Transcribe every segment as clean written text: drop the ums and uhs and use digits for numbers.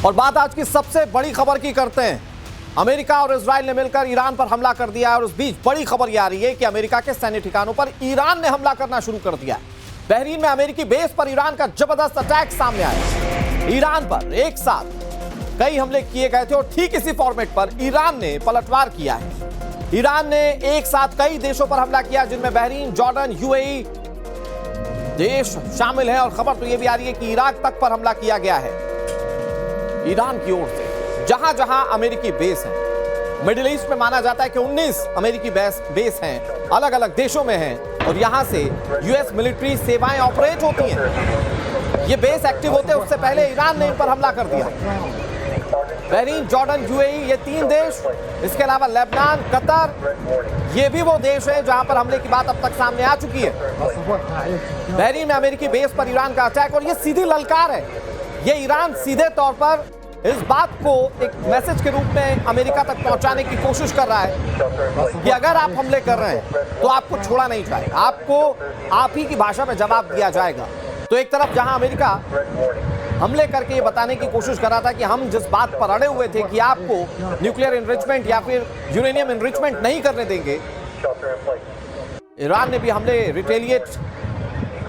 और बात आज की सबसे बड़ी खबर की करते हैं। अमेरिका और इजराइल ने मिलकर ईरान पर हमला कर दिया है और उस बीच बड़ी खबर यह आ रही है कि अमेरिका के सैन्य ठिकानों पर ईरान ने हमला करना शुरू कर दिया है। बहरीन में अमेरिकी बेस पर ईरान का जबरदस्त अटैक सामने आया। ईरान पर एक साथ कई हमले किए गए थे और ठीक इसी फॉर्मेट पर ईरान ने पलटवार किया है। ईरान ने एक साथ कई देशों पर हमला किया, जिनमें बहरीन, जॉर्डन, यूएई देश शामिल हैं और खबर तो यह भी आ रही है कि इराक तक पर हमला किया गया है ईरान की ओर से। जहां जहां अमेरिकी बेस है, मिडिल ईस्ट में माना जाता है कि 19 अमेरिकी बेस हैं, अलग अलग देशों में हैं और यहां से यूएस मिलिट्री सेवाएं ऑपरेट होती हैं। ये बेस एक्टिव होते हैं उससे पहले ईरान ने इन पर हमला कर दिया। बहरीन, जॉर्डन, यूएई ये 3 देश, इसके अलावा लेबनान, कतर, ये भी वो देश है जहां पर हमले की बात अब तक सामने आ चुकी है। बहरीन में अमेरिकी बेस पर ईरान का अटैक और ये सीधी ललकार है। ये ईरान सीधे तौर पर इस बात को एक मैसेज के रूप में अमेरिका तक पहुंचाने की कोशिश कर रहा है कि अगर आप हमले कर रहे हैं तो आपको छोड़ा नहीं जाएगा, आपको आप ही की भाषा में जवाब दिया जाएगा। तो एक तरफ जहां अमेरिका हमले करके ये बताने की कोशिश कर रहा था कि हम जिस बात पर अड़े हुए थे कि आपको न्यूक्लियर एनरिचमेंट या फिर यूरेनियम एनरिचमेंट नहीं करने देंगे, ईरान ने भी हमले रिटेलिएट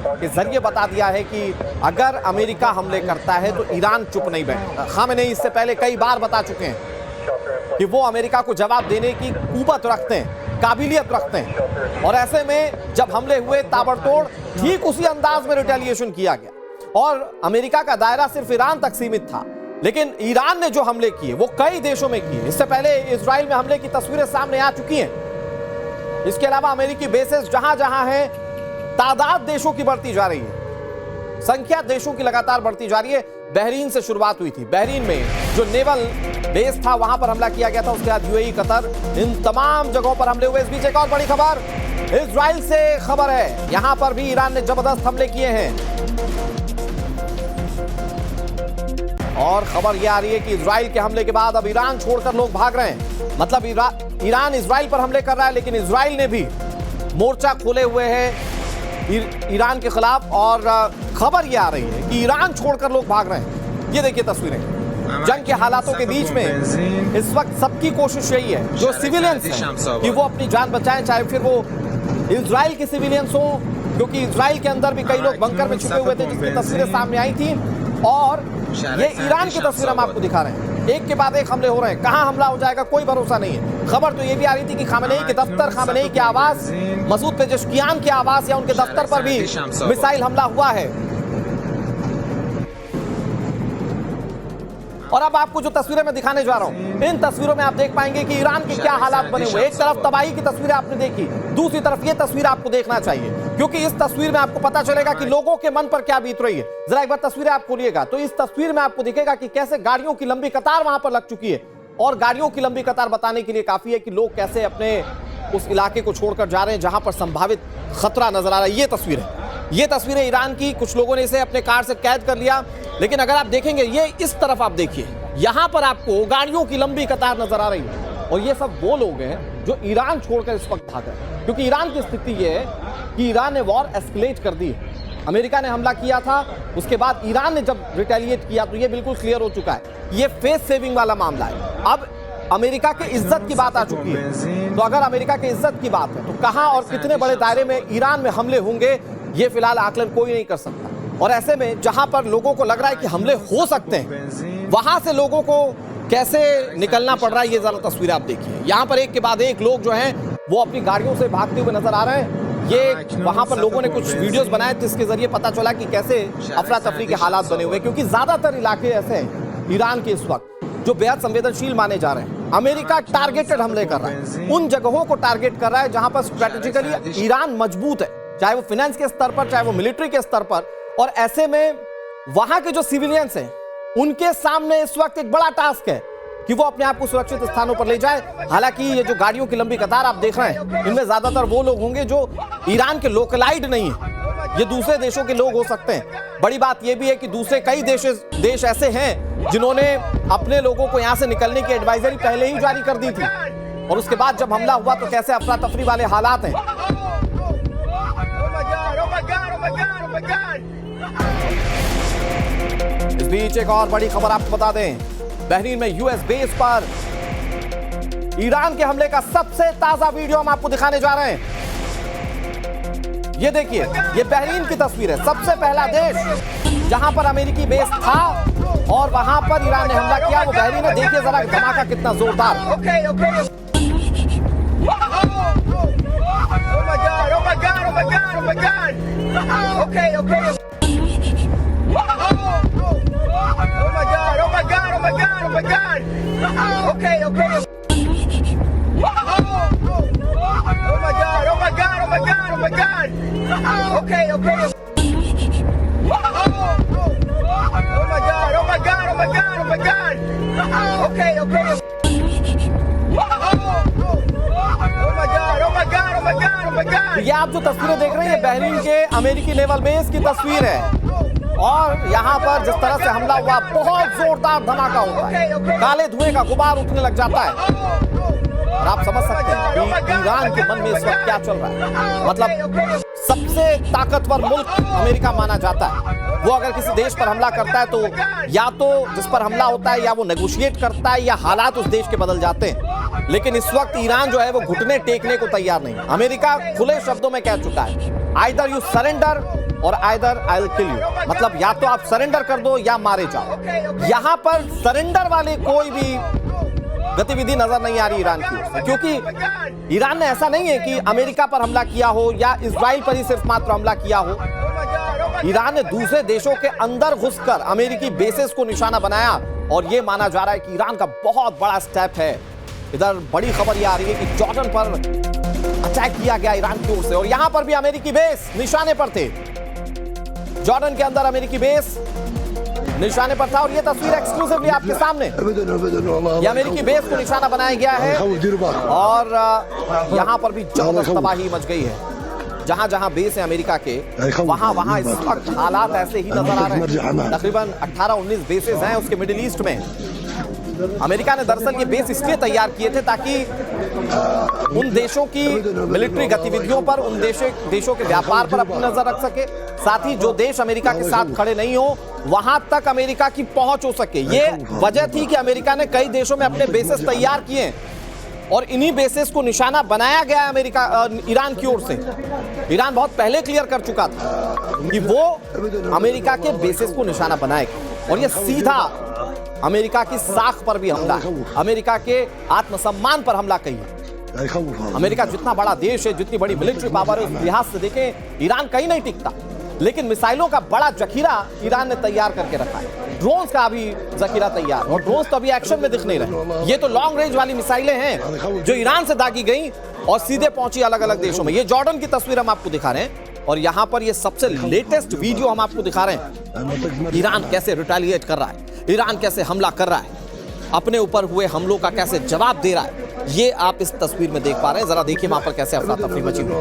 के जरिए बता दिया है कि अगर अमेरिका हमले करता है तो ईरान चुप नहीं बैठेगा। खामेनेई इससे पहले कई बार बता चुके हैं कि वो अमेरिका को जवाब देने की कुवत रखते हैं, काबिलियत रखते हैं। और ऐसे में जब हमले हुए ताबड़तोड़ ठीक उसी अंदाज में रिटेलिएशन किया गया और अमेरिका का दायरा सिर्फ ईरान तक सीमित था, लेकिन ईरान ने जो हमले किए वो कई देशों में किए। इससे पहले इजराइल में हमले की तस्वीरें सामने आ चुकी हैं। इसके अलावा अमेरिकी बेसेस जहां जहां हैं, तादाद देशों की बढ़ती जा रही है, संख्या देशों की लगातार बढ़ती जा रही है। बहरीन से शुरुआत हुई थी। बहरीन में जो नेवल बेस था वहां पर हमला किया गया था, उसके बाद यूएई, कतर, इन तमाम जगहों पर हमले हुए। इस बीच एक और बड़ी खबर इजराइल से खबर है, यहां पर भी ईरान ने जबरदस्त हमले किए हैं और खबर यह आ रही है कि इजराइल के हमले के बाद अब ईरान छोड़कर लोग भाग रहे हैं। मतलब ईरान इजराइल पर हमले कर रहा है, लेकिन इजराइल ने भी मोर्चा खोले हुए हैं ईरान के खिलाफ और खबर यह आ रही है कि ईरान छोड़कर लोग भाग रहे हैं। ये देखिए तस्वीरें, जंग के हालातों के बीच में इस वक्त सबकी कोशिश यही है, जो सिविलियंस हैं, कि वो अपनी जान बचाएं, चाहे फिर वो इजराइल के सिविलियंस हो, क्योंकि इजराइल के अंदर भी कई लोग बंकर में छुपे हुए थे जिसकी तस्वीरें सामने आई थी। और ये ईरान की तस्वीर हम आपको दिखा रहे हैं। एक के बाद एक हमले हो रहे हैं, कहां हमला हो जाएगा कोई भरोसा नहीं है। खबर तो ये भी आ रही थी कि खामेनेई के दफ्तर, खामेनेई के आवास, मसूद पेजेश्कियान के आवास या उनके दफ्तर पर भी मिसाइल हमला हुआ है। और अब आपको जो तस्वीरें मैं दिखाने जा रहा हूं, इन तस्वीरों में आप देख पाएंगे कि ईरान के क्या हालात बने हुए। एक तरफ तबाही की तस्वीरें आपने देखी, दूसरी तरफ ये तस्वीर आपको देखना चाहिए, क्योंकि इस तस्वीर में आपको पता चलेगा कि लोगों के मन पर क्या बीत रही है। जरा एक बार तस्वीरें आप खोलिएगा तो इस तस्वीर में आपको दिखेगा कि कैसे गाड़ियों की लंबी कतार वहां पर लग चुकी है। और गाड़ियों की लंबी कतार बताने के लिए काफी है कि लोग कैसे अपने उस इलाके को छोड़कर जा रहे हैं जहां पर संभावित खतरा नजर आ रहा है। ये तस्वीरें ईरान की, कुछ लोगों ने इसे अपने कार से कैद कर लिया, लेकिन अगर आप देखेंगे ये इस तरफ आप देखिए, यहां पर आपको गाड़ियों की लंबी कतार नजर आ रही है और ये सब वो लोग हैं जो ईरान छोड़कर इस वक्त भाग रहे हैं। क्योंकि ईरान की स्थिति ये है कि ईरान ने वॉर एस्केलेट कर दी है। अमेरिका ने हमला किया था, उसके बाद ईरान ने जब रिटेलिएट किया तो ये बिल्कुल क्लियर हो चुका है, ये फेस सेविंग वाला मामला है। अब अमेरिका के इज्जत की बात आ चुकी है, तो अगर अमेरिका के इज्जत की बात है तो कहां और कितने बड़े दायरे में ईरान में हमले होंगे ये फिलहाल आकलन कोई नहीं कर सकता। और ऐसे में जहां पर लोगों को लग रहा है कि हमले हो सकते हैं, वहां से लोगों को कैसे निकलना पड़ रहा है, ये जरा तस्वीर आप देखिए। यहां पर एक के बाद एक लोग जो हैं वो अपनी गाड़ियों से भागते हुए नजर आ रहे हैं। ये वहां पर लोगों ने कुछ वीडियोस बनाए जिसके जरिए पता चला कि कैसे अफरा तफरी के हालात बने हुए, क्योंकि ज्यादातर इलाके ऐसे हैं ईरान के इस वक्त जो बेहद संवेदनशील माने जा रहे हैं। अमेरिका टारगेटेड हमले कर रहा है, उन जगहों को टारगेट कर रहा है जहां पर स्ट्रेटेजिकली ईरान मजबूत है, चाहे वो फाइनेंस के स्तर पर, चाहे वो मिलिट्री के स्तर पर। और ऐसे में वहां के जो सिविलियंस हैं उनके सामने इस वक्त एक बड़ा टास्क है कि वो अपने आप को सुरक्षित स्थानों पर ले जाए। हालांकि ये जो गाड़ियों की लंबी कतार आप देख रहे हैं, इनमें ज्यादातर वो लोग होंगे जो ईरान के लोकलाइड नहीं है, ये दूसरे देशों के लोग हो सकते हैं। बड़ी बात यह भी है कि दूसरे कई देश ऐसे हैं जिन्होंने अपने लोगों को यहां से निकलने की एडवाइजरी पहले ही जारी कर दी थी, और उसके बाद जब हमला हुआ तो कैसे अफरा तफरी वाले हालात हैं। इस बीच एक और बड़ी खबर आपको बता दें, बहरीन में यूएस बेस पर ईरान के हमले का सबसे ताजा वीडियो हम आपको दिखाने जा रहे हैं। ये देखिए, ये बहरीन की तस्वीर है। सबसे पहला देश जहां पर अमेरिकी बेस था और वहां पर ईरान ने हमला किया वो बहरीन है। देखिए जरा धमाका कितना जोरदार। ये आप जो तस्वीरें देख रहे हैं, बहरीन के अमेरिकी नेवल बेस की तस्वीर है और यहां पर जिस तरह से हमला हुआ, बहुत जोरदार धमाका होता है, काले धुएं का गुबार उठने लग जाता है और आप समझ सकते हैं कि ईरान के मन में इस वक्त क्या चल रहा है। मतलब सबसे ताकतवर मुल्क अमेरिका माना जाता है, वो अगर किसी देश पर हमला करता है तो या तो जिस पर हमला होता है या वो नेगोशिएट करता है या हालात उस देश के बदल जाते हैं। लेकिन इस वक्त ईरान जो है वो घुटने टेकने को तैयार नहीं। अमेरिका खुले शब्दों में कह चुका है, आइदर यू सरेंडर और either I will kill you, मतलब या तो आप सरेंडर कर दो या मारे जाओ। यहां पर सरेंडर वाले कोई भी गतिविधि नजर नहीं आ रही ईरान की ओर से, क्योंकि ईरान ने ऐसा नहीं है कि अमेरिका पर हमला किया हो या इजराइल पर ही सिर्फ मात्र हमला किया हो। ईरान ने दूसरे देशों के अंदर घुसकर अमेरिकी बेसेस को निशाना बनाया और यह माना जा रहा है कि ईरान का बहुत बड़ा स्टेप है। इधर बड़ी खबर यह आ रही है कि जॉर्डन पर अटैक किया गया ईरान की ओर से और यहां पर भी अमेरिकी बेस निशाने पर थे। जॉर्डन के अंदर अमेरिकी बेस निशाने पर था और ये तस्वीर एक्सक्लूसिवली आपके सामने, ये अमेरिकी बेस को निशाना बनाया गया है और यहां पर भी जबरदस्त तबाही मच गई है। जहां जहां बेस है अमेरिका के, वहां इस वक्त हालात ऐसे ही नजर आ रहे हैं। तकरीबन 18-19 बेसेस हैं उसके मिडिल ईस्ट में। अमेरिका ने दरअसल ये बेस इसलिए तैयार किए थे ताकि उन देशों की मिलिट्री गतिविधियों पर, उन देशों के व्यापार पर अपनी नजर रख सके, साथ ही जो देश अमेरिका के साथ खड़े नहीं हो वहां तक अमेरिका की पहुंच हो सके। ये वजह थी कि अमेरिका ने कई देशों में अपने बेसेस तैयार किए और इन्हीं बेसेस को निशाना बनाया गया है ईरान की ओर से। ईरान बहुत पहले क्लियर कर चुका था कि वो अमेरिका के बेसेस को निशाना बनाएगा और ये सीधा अमेरिका की साख पर भी हमला, अमेरिका के आत्मसम्मान पर हमला कही है। अमेरिका जितना बड़ा देश है, जितनी बड़ी मिलिट्री पावर है, उस लिहाज से देखें ईरान कहीं नहीं टिकता, लेकिन मिसाइलों का बड़ा जखीरा ईरान ने तैयार करके रखा है। ड्रोन्स का भी जखीरा तैयार, और ड्रोन्स तो अभी एक्शन में दिख नहीं रहे। ये तो लॉन्ग रेंज वाली मिसाइलें हैं जो ईरान से दागी गई और सीधे पहुंची अलग अलग देशों में। ये जॉर्डन की तस्वीर हम आपको दिखा रहे हैं और यहां पर ये सबसे लेटेस्ट वीडियो हम आपको दिखा रहे हैं। ईरान कैसे रिटेलिएट कर रहा है, ईरान कैसे हमला कर रहा है, अपने ऊपर हुए हमलों का कैसे जवाब दे रहा है, ये आप इस तस्वीर में देख पा रहे हैं। जरा देखिए वहां पर कैसे अफरा तफरी मची हुई है।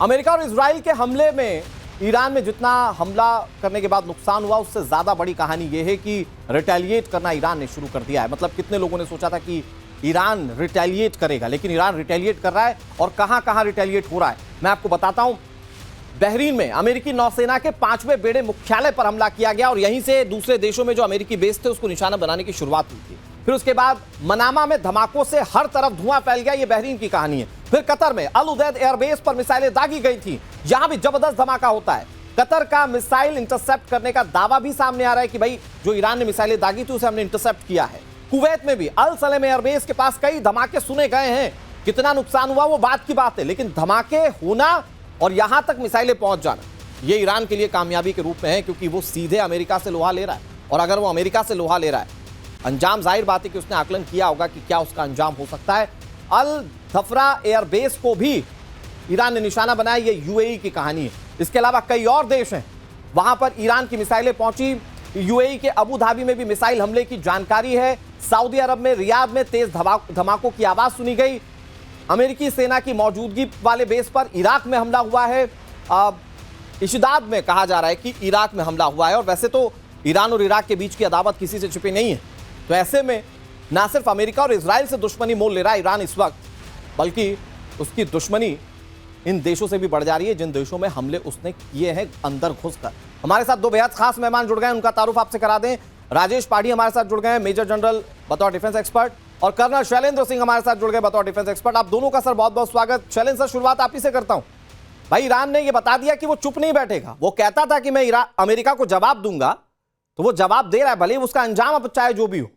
अमेरिका और इजराइल के हमले में ईरान में जितना हमला करने के बाद नुकसान हुआ, उससे ज्यादा बड़ी कहानी यह है कि रिटेलिएट करना ईरान ने शुरू कर दिया है। मतलब कितने लोगों ने सोचा था कि ईरान रिटेलिएट करेगा, लेकिन ईरान रिटेलिएट कर रहा है और कहां कहां रिटेलिएट हो रहा है मैं आपको बताता हूं। बहरीन में अमेरिकी नौसेना के 5वें बेड़े मुख्यालय पर हमला किया गया और यहीं से दूसरे देशों में जो अमेरिकी बेस थे उसको निशाना बनाने की शुरुआत हुई थी। फिर उसके बाद मनामा में धमाकों से हर तरफ धुआं फैल गया, ये बहरीन की कहानी है। फिर कतर में अल उदैद एयरबेस पर मिसाइलें दागी गई थी, यहां भी जबरदस्त धमाका होता है। कतर का मिसाइल इंटरसेप्ट करने का दावा भी सामने आ रहा है कि भाई जो ईरान ने मिसाइलें दागी थी उसे हमने इंटरसेप्ट किया है। कुवैत में भी अल सलेम एयरबेस के पास कई धमाके सुने गए हैं। कितना नुकसान हुआ वो बात की बात है, लेकिन धमाके होना और यहां तक मिसाइलें पहुंच जाना ये ईरान के लिए कामयाबी के रूप में है, क्योंकि वो सीधे अमेरिका से लोहा ले रहा है। और अगर वो अमेरिका से लोहा ले रहा है, अंजाम जाहिर बात है कि उसने आकलन किया होगा कि क्या उसका अंजाम हो सकता है। अल धफरा एयरबेस को भी ईरान ने निशाना बनाया, ये यूएई की कहानी है। इसके अलावा कई और देश हैं, वहां पर ईरान की मिसाइलें पहुंची। यूएई के अबू धाबी में भी मिसाइल हमले की जानकारी है। सऊदी अरब में रियाद में तेज धमाकों की आवाज सुनी गई। अमेरिकी सेना की मौजूदगी वाले बेस पर इराक में हमला हुआ है। इशदाद में कहा जा रहा है कि इराक में हमला हुआ है, और वैसे तो ईरान और इराक के बीच की अदावत किसी से छिपी नहीं है। तो ऐसे में ना सिर्फ अमेरिका और इजराइल से दुश्मनी मोल ले रहा है ईरान इस वक्त, बल्कि उसकी दुश्मनी इन देशों से भी बढ़ जा रही है जिन देशों में हमले उसने किए हैं अंदर घुसकर। हमारे साथ दो बेहद खास मेहमान जुड़ गए हैं, उनका तारुफ आपसे करा दें। राजेश पाढ़ी हमारे साथ जुड़ गए हैं, मेजर जनरल बतौर डिफेंस एक्सपर्ट, और कर्नल शैलेंद्र सिंह हमारे साथ जुड़ गए बतौर डिफेंस एक्सपर्ट। आप दोनों का सर बहुत बहुत स्वागत। शैलेंद्र सर, शुरुआत आप ही से करता हूं। भाई, ईरान ने यह बता दिया कि वो चुप नहीं बैठेगा। वो कहता था कि मैं अमेरिका को जवाब दूंगा, तो वो जवाब दे रहा है, भले उसका अंजाम अब चाहे जो भी हो।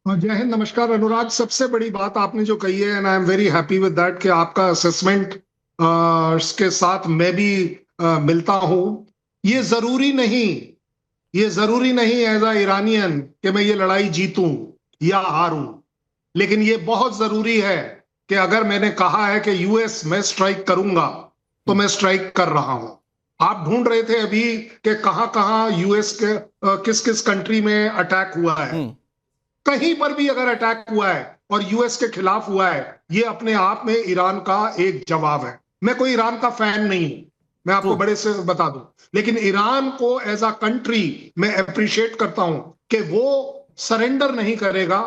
जय हिंद, नमस्कार अनुराग। सबसे बड़ी बात आपने जो कही है, and I am very happy with that, कि आपका असेसमेंट के साथ मैं भी मिलता हूं। ये जरूरी नहीं एज अ ईरानियन कि मैं ये लड़ाई जीतूं या हारूं, लेकिन ये बहुत जरूरी है कि अगर मैंने कहा है कि यूएस मैं स्ट्राइक करूंगा, तो मैं स्ट्राइक कर रहा हूं। आप ढूंढ रहे थे अभी कि कहां यूएस के किस किस कंट्री में अटैक हुआ है। कहीं पर भी अगर अटैक हुआ है और यूएस के खिलाफ हुआ है, ये अपने आप में ईरान का एक जवाब है। मैं कोई ईरान का फैन नहीं हूं, मैं आपको बड़े से बता दूं, लेकिन ईरान को एज अ कंट्री मैं अप्रिशिएट करता हूं कि वो सरेंडर नहीं करेगा,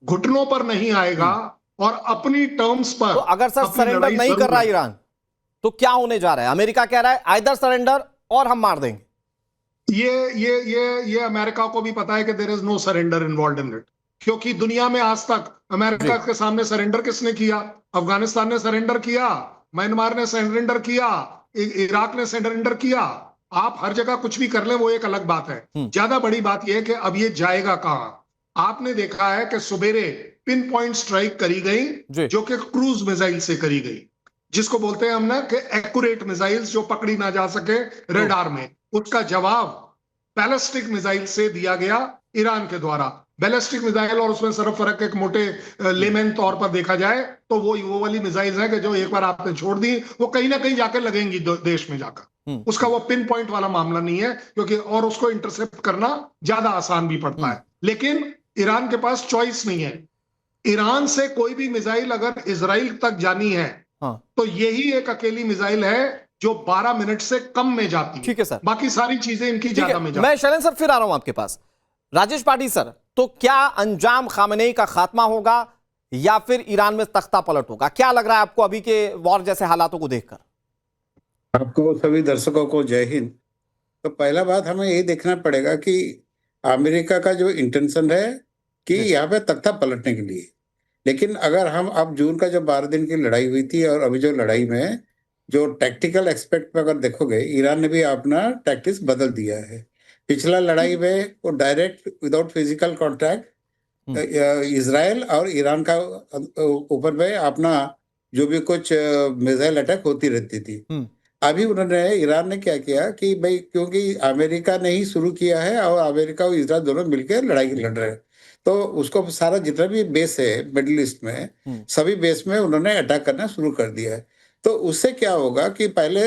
घुटनों पर नहीं आएगा, और अपनी टर्म्स पर। तो अगर सर सरेंडर नहीं कर रहा ईरान, तो क्या होने जा रहा है? अमेरिका कह रहा है आइदर सरेंडर और हम मार देंगे। ये अमेरिका को भी पता है कि there is no surrender involved in it, क्योंकि दुनिया में आज तक अमेरिका के सामने सरेंडर किसने किया? अफगानिस्तान ने सरेंडर किया, म्यांमार ने सरेंडर किया, इराक ने सरेंडर किया। आप हर जगह कुछ भी कर ले, वो एक अलग बात है। ज्यादा बड़ी बात यह है कि अब ये जाएगा कहां। आपने देखा है कि सुबेरे पिन पॉइंट स्ट्राइक करी गई, जो कि क्रूज मिसाइल से करी गई, जिसको बोलते हैं हम ना कि एक्यूरेट मिसाइल्स, जो पकड़ी ना जा सके रडार में। उसका जवाब बैलिस्टिक मिसाइल से दिया गया ईरान के द्वारा। बैलिस्टिक मिसाइल और उसमें सिर्फ फर्क एक मोटे लेमन तौर पर देखा जाए तो वो वाली मिसाइल है कि जो एक बार आपने छोड़ दी, वो कहीं ना कहीं जाकर लगेंगी देश में जाकर। उसका वो पिन पॉइंट वाला मामला नहीं है, क्योंकि और उसको इंटरसेप्ट करना ज्यादा आसान भी पड़ता है। लेकिन ईरान के पास चॉइस नहीं है। ईरान से कोई भी मिसाइल अगर इजराइल तक जानी है, तो यही एक अकेली मिसाइल है जो 12 मिनट से कम में जाती है। ठीक है सर, बाकी सारी चीजें इनकी ज्यादा में जाती है। मैं शैलेंद्र सर फिर आ रहा हूं आपके पास। राजेश पाढ़ी सर, तो क्या अंजाम खामेनेई का खात्मा होगा या फिर ईरान में तख्ता पलट होगा? क्या लग रहा है आपको अभी के वॉर जैसे हालातों को देखकर? आपको सभी दर्शकों को जय हिंद। तो पहला बात हमें ये देखना पड़ेगा कि अमेरिका का जो इंटेंशन है कि यहाँ पे तख्ता पलटने के लिए, लेकिन अगर हम अब जून का जो 12 दिन की लड़ाई हुई थी और अभी जो लड़ाई में जो टैक्टिकल एक्सपेक्ट में अगर देखोगे, ईरान ने भी अपना टैक्टिक्स बदल दिया है। पिछला लड़ाई में वो direct without physical contact Israel और ईरान का ऊपर में अपना जो भी कुछ मिसाइल अटैक होती रहती थी। अभी उन्होंने, ईरान ने क्या किया कि भाई, क्योंकि अमेरिका ने ही शुरू किया है और अमेरिका और इजराइल दोनों मिलकर लड़ाई लड़ रहे हैं, तो उसको सारा जितना भी बेस है मिडिल ईस्ट में, सभी बेस में उन्होंने अटैक करना शुरू कर दिया है। तो उससे क्या होगा कि पहले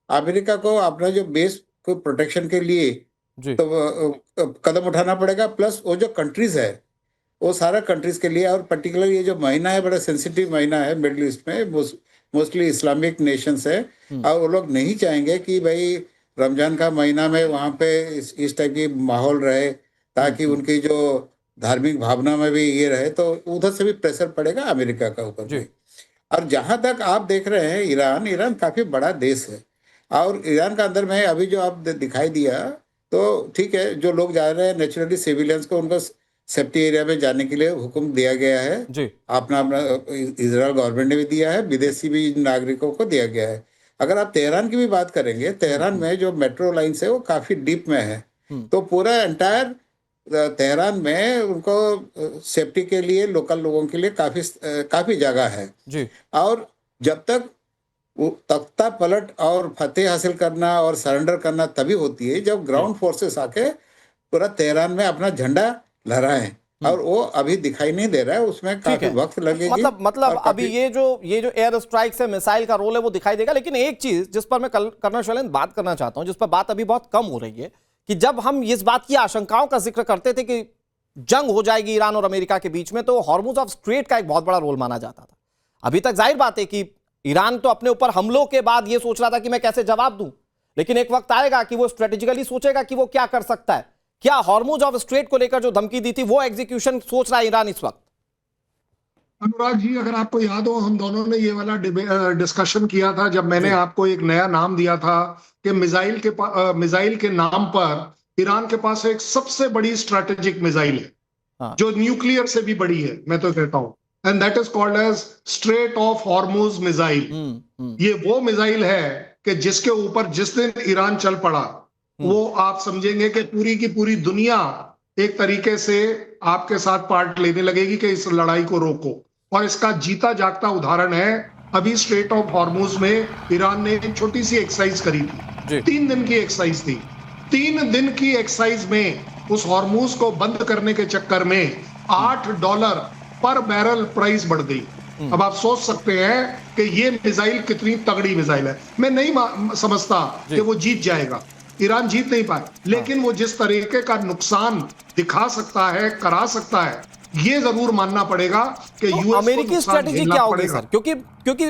अमेरिका को अपना जो बेस को प्रोटेक्शन के लिए तो कदम उठाना पड़ेगा, प्लस वो जो कंट्रीज है वो सारा कंट्रीज के लिए, और पर्टिकुलर ये जो महीना है बड़ा सेंसिटिव महीना है मिडिल ईस्ट में, मोस्टली इस्लामिक नेशंस है, और वो लोग नहीं चाहेंगे कि भाई रमजान का महीना में वहाँ पे इस टाइप की माहौल रहे, ताकि उनकी जो धार्मिक भावना में भी ये रहे, तो उधर से भी प्रेशर पड़ेगा अमेरिका का ऊपर भी। और जहां तक आप देख रहे हैं ईरान काफी बड़ा देश है, और ईरान का अंदर में अभी जो आप दिखाई दिया, तो ठीक है, जो लोग जा रहे हैं नेचुरली सिविलियंस को उनको सेफ्टी एरिया में जाने के लिए हुक्म दिया गया है जी। अपना इजराइल गवर्नमेंट ने भी दिया है, विदेशी भी नागरिकों को दिया गया है। अगर आप तेहरान की भी बात करेंगे, तेहरान में जो मेट्रो लाइन्स है वो काफी डीप में है, तो पूरा एंटायर तेहरान में उनको सेफ्टी के लिए लोकल लोगों के लिए काफी जगह है जी। और जब तक वो तख्ता पलट और फतेह हासिल करना और सरेंडर करना तभी होती है जब ग्राउंड फोर्सेस आके पूरा तेहरान में अपना झंडा लहराएं। और वो अभी दिखाई नहीं दे रहा है, उसमें काफी वक्त लगेगी। मतलब अभी ये जो एयर स्ट्राइक से मिसाइल का रोल है वो दिखाई देगा। लेकिन एक चीज जिस पर मैं कर्नल शैलेंद्र बात करना चाहता हूं, जिस पर बात अभी बहुत कम हो रही है, कि जब हम इस बात की आशंकाओं का जिक्र करते थे कि जंग हो जाएगी ईरान और अमेरिका के बीच में, तो हॉर्मुज ऑफ स्ट्रेट का एक बहुत बड़ा रोल माना जाता था। अभी तक जाहिर बात है कि ईरान तो अपने ऊपर हमलों के बाद यह सोच रहा था कि मैं कैसे जवाब दूं, लेकिन एक वक्त आएगा कि वो स्ट्रेटेजिकली सोचेगा कि वो क्या कर सकता है। क्या हॉर्मुज ऑफ स्ट्रेट को लेकर जो धमकी दी थी वो एग्जीक्यूशन सोच रहा है ईरान इस वक्त? अनुराग जी, अगर आपको याद हो, हम दोनों ने ये वाला डिस्कशन किया था जब मैंने आपको एक नया नाम दिया था कि मिसाइल के नाम पर ईरान के पास एक सबसे बड़ी स्ट्रेटेजिक मिसाइल है, हाँ। जो न्यूक्लियर से भी बड़ी है, मैं तो कहता हूं, and that is called as strait of Hormuz missile. ये वो मिसाइल है कि जिसके ऊपर जिस दिन ईरान चल पड़ा, वो आप समझेंगे कि पूरी की पूरी दुनिया एक तरीके से आपके साथ पार्ट लेने लगेगी कि इस लड़ाई को रोको। और इसका जीता जागता उदाहरण है, अभी स्ट्रेट ऑफ हॉर्मुज में ईरान ने एक छोटी सी एक्सरसाइज करी थी, 3 दिन की एक्सरसाइज थी। 3 दिन की एक्सरसाइज में उस हॉर्मुज को बंद करने के चक्कर में $8 पर बैरल प्राइस बढ़ गई। अब आप सोच सकते हैं कि ये मिसाइल कितनी तगड़ी मिसाइल है। मैं नहीं समझता कि वो जीत जाएगा, ईरान जीत नहीं पाए, लेकिन वो जिस तरीके का नुकसान दिखा सकता है, करा सकता है, ये जरूर मानना पड़ेगा कि तो यूएस अमेरिकी स्ट्रेटेजी क्या होगी सर? क्योंकि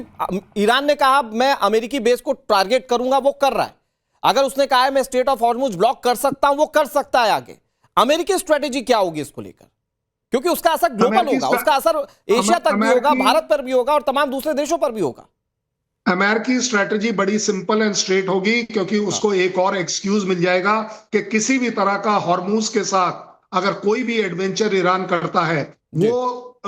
ईरान ने कहा मैं अमेरिकी बेस को टारगेट करूंगा, वो कर रहा है। अगर उसने कहा है मैं स्ट्रेट ऑफ हॉर्मुज ब्लॉक कर सकता हूं, वो कर सकता है आगे। अमेरिकी स्ट्रेटेजी क्या होगी इसको लेकर? क्योंकि उसका असर ग्लोबल होगा, उसका असर एशिया तक भी होगा, भारत पर भी होगा और तमाम दूसरे देशों पर भी होगा। अमेरिकी स्ट्रेटेजी बड़ी सिंपल एंड स्ट्रेट होगी, क्योंकि उसको एक और एक्सक्यूज मिल जाएगा कि किसी भी तरह का हॉर्मुज के साथ अगर कोई भी एडवेंचर ईरान करता है, वो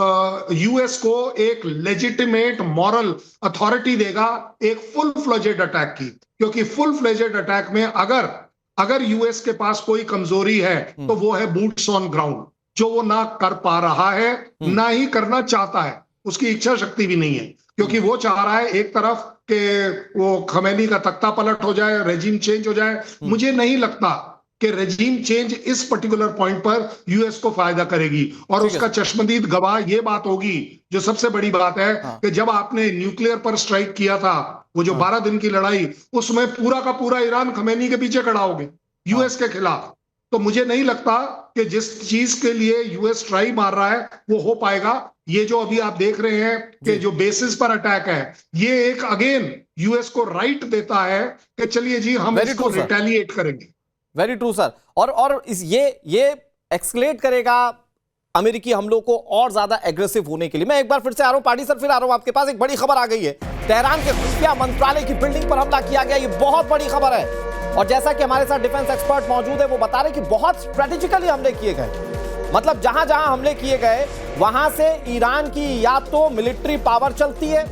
यूएस को एक लेजिटिमेट मॉरल अथॉरिटी देगा एक फुल फ्लेजेड अटैक की। क्योंकि फुल फ्लेजेड अटैक में अगर यूएस के पास कोई कमजोरी है तो वो है बूट्स ऑन ग्राउंड, जो वो ना कर पा रहा है, ना ही करना चाहता है, उसकी इच्छा शक्ति भी नहीं है। क्योंकि वो चाह रहा है एक तरफ कि वो खमेनी का तख्ता पलट हो जाए, रेजिम चेंज हो जाए। मुझे नहीं लगता कि रेजिम चेंज इस पर्टिकुलर पॉइंट पर यूएस को फायदा करेगी। और उसका चश्मदीद गवाह ये बात होगी, जो सबसे बड़ी बात है, कि जब आपने न्यूक्लियर पर स्ट्राइक किया था, वो जो 12 दिन की लड़ाई, उसमें पूरा का पूरा ईरान खमेनी के पीछे खड़ा हो गया यूएस के खिलाफ। तो मुझे नहीं लगता कि जिस चीज के लिए यूएस ट्राई मार रहा है वो हो पाएगा। ये जो अभी आप देख रहे हैं कि जो बेसिस पर अटैक है, ये एक अगेन यूएस को राइट देता है कि चलिए जी हम इसको रिटेलिएट करेंगे। Very true sir. और ये एक्सक्लेट करेगा अमेरिकी हमलों को और ज्यादा एग्रेसिव होने के लिए। मैं एक बार फिर से आ रहा हूं पार्टी सर, फिर आ रहा हूं आपके पास। एक बड़ी खबर आ गई है, तेहरान के खुफिया मंत्रालय की बिल्डिंग पर हमला किया गया। ये बहुत बड़ी खबर है और जैसा कि हमारे साथ डिफेंस एक्सपर्ट मौजूद है, वो बता रहे कि बहुत स्ट्रेटेजिकली हमले किए गए। मतलब जहां जहां हमले किए गए वहां से ईरान की या तो मिलिट्री पावर चलती है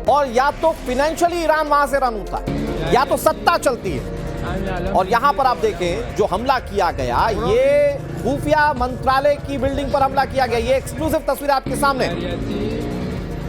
और या तो फाइनेंशियली ईरान वहां से रन होता है, या तो सत्ता चलती है। और यहां पर आप देखें जो हमला किया गया, ये खुफिया मंत्रालय की बिल्डिंग पर हमला किया गया। ये एक्सक्लूसिव तस्वीर आपके सामने।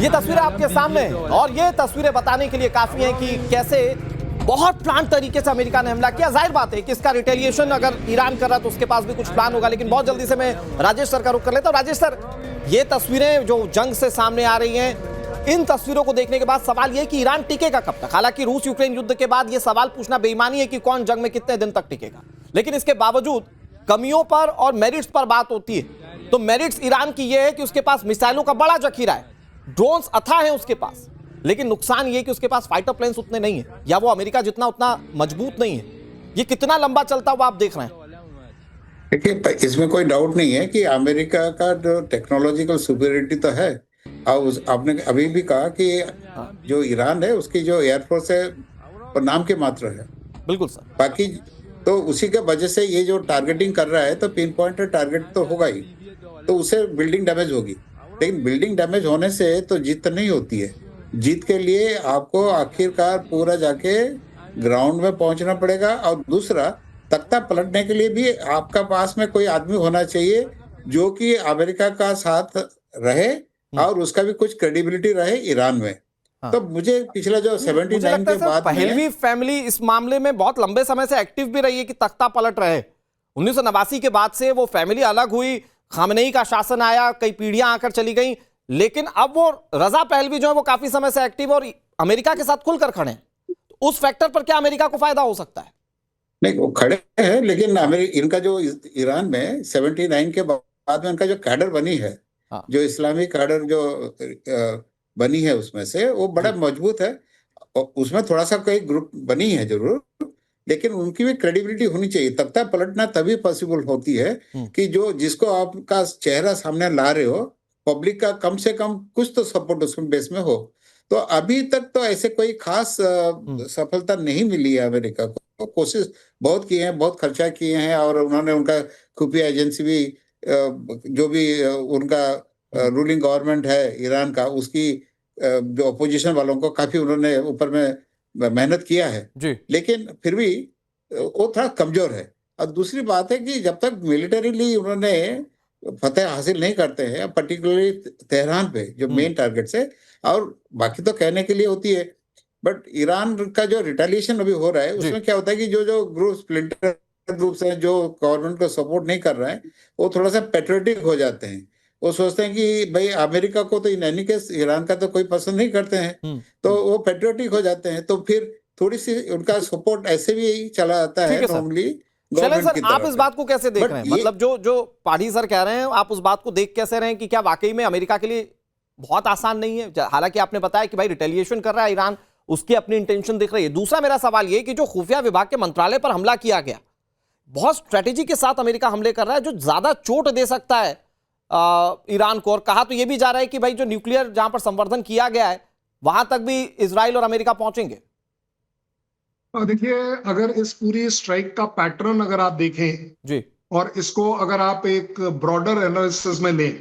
ये तस्वीरें आपके सामने और ये तस्वीरें बताने के लिए काफी हैं कि कैसे बहुत प्लान तरीके से अमेरिका ने हमला किया। जाहिर बात है कि इसका रिटेलिएशन अगर ईरान कर रहा तो उसके पास भी कुछ प्लान होगा। लेकिन बहुत जल्दी से मैं राजेश सर का रुख कर लेता हूं। राजेश सर, ये तस्वीरें जो जंग से सामने आ रही हैं, इन तस्वीरों को देखने के बाद सवाल यह कि ईरान टिकेगा कब तक? हालांकि रूस यूक्रेन युद्ध के बाद यह सवाल पूछना बेईमानी है कि कौन जंग में कितने दिन तक टिकेगा, लेकिन इसके बावजूद कमियों पर और मेरिट्स पर बात होती है। तो मेरिट्स ईरान की यह है कि उसके पास मिसाइलों का बड़ा जखीरा है, ड्रोन्स अथाह है उसके पास, लेकिन नुकसान यह कि उसके पास फाइटर प्लेन्स उतने नहीं है, या वो अमेरिका जितना उतना मजबूत नहीं है। ये कितना लंबा चलता हुआ आप देख रहे हैं? देखिए, इसमें कोई डाउट नहीं है कि अमेरिका का जो टेक्नोलॉजिकल सुपीरियरिटी तो है। और आपने अभी भी कहा कि जो ईरान है उसकी जो एयरफोर्स है वो नाम के मात्र है। बिल्कुल सर। बाकी तो उसी के वजह से ये जो टारगेटिंग कर रहा है तो पिन पॉइंटेड टारगेट तो होगा ही, तो उससे बिल्डिंग डैमेज होगी। लेकिन बिल्डिंग डैमेज होने से तो जीत नहीं होती है। जीत के लिए आपको आखिरकार पूरा जाके ग्राउंड में पहुंचना पड़ेगा। और दूसरा, तख्ता पलटने के लिए भी आपका पास में कोई आदमी होना चाहिए जो कि अमेरिका का साथ रहे और उसका भी कुछ क्रेडिबिलिटी रहे ईरान में। हाँ। तो मुझे पिछला जो मुझे 79 लगता है के सर, बाद पहलवी में फैमिली इस मामले में बहुत लंबे समय से एक्टिव भी रही है कि तख्ता पलट रहे। 1989 के बाद से वो फैमिली अलग हुई, खामनेई का शासन आया, कई पीढ़ियां आकर चली गई, लेकिन अब वो रजा पहलवी जो है वो काफी समय से एक्टिव और अमेरिका के साथ खुलकर खड़े हैं। तो उस फैक्टर पर क्या अमेरिका को फायदा हो सकता है? नहीं, वो खड़े हैं, लेकिन इनका जो ईरान में 79 के बाद में इनका जो कैडर बनी है, हाँ। जो इस्लामी कैडर जो बनी है उसमें से वो बड़ा मजबूत है। और उसमें थोड़ा सा कोई ग्रुप बनी है जरूर, लेकिन उनकी भी क्रेडिबिलिटी होनी चाहिए। तख्ता पलटना तभी पॉसिबल होती है कि जो जिसको आपका चेहरा सामने ला रहे हो, पब्लिक का कम से कम कुछ तो सपोर्ट उसमें बेस में हो। तो अभी तक तो ऐसे कोई खास सफलता नहीं मिली है अमेरिका को। कोशिश बहुत की है, बहुत खर्चा किए हैं, और उन्होंने उनका खुफिया एजेंसी भी जो भी उनका रूलिंग गवर्नमेंट है ईरान का, उसकी जो अपोजिशन वालों को काफी उन्होंने ऊपर में मेहनत किया है, लेकिन फिर भी वो थोड़ा कमजोर है। और दूसरी बात है कि जब तक मिलिटरीली उन्होंने फतेह हासिल नहीं करते हैं, पर्टिकुलरली तेहरान पे जो मेन टारगेट है, और बाकी तो कहने के लिए होती है, बट ईरान का जो रिटेलिएशन अभी हो रहा है उसमें क्या होता है कि जो ग्रुप स्प्लिंटर ग्रुप्स हैं जो गवर्नमेंट को सपोर्ट नहीं कर रहे हैं, वो थोड़ा सा पेट्रियोटिक हो जाते हैं। वो सोचते हैं कि भाई अमेरिका को तो इन एनी केस ईरान का तो कोई पसंद नहीं करते हैं, तो वो पेट्रियोटिक हो जाते हैं। तो फिर थोड़ी सी उनका सपोर्ट ऐसे भी चला जाता है नॉर्मली गवर्नमेंट की तरफ। आप इस बात को कैसे देख रहे हैं? मतलब जो पाठी सर कह रहे हैं, आप उस बात को देख कैसे रहे हैं कि क्या वाकई में अमेरिका के लिए बहुत आसान नहीं है? हालांकि आपने बताया कि भाई रिटेलिएशन कर रहा है ईरान, उसकी अपनी इंटेंशन दिख रही है। दूसरा मेरा सवाल ये कि जो खुफिया विभाग के मंत्रालय पर हमला किया गया, बहुत स्ट्रेटेजी के साथ अमेरिका हमले कर रहा है, जो ज्यादा चोट दे सकता है ईरान को। और कहा तो यह भी जा रहा है कि भाई जो न्यूक्लियर जहां पर संवर्धन किया गया है वहां तक भी इजराइल और अमेरिका पहुंचेंगे। देखिए, अगर इस पूरी स्ट्राइक का पैटर्न अगर आप देखें जी, और इसको अगर आप एक ब्रॉडर एनालिसिस में लें,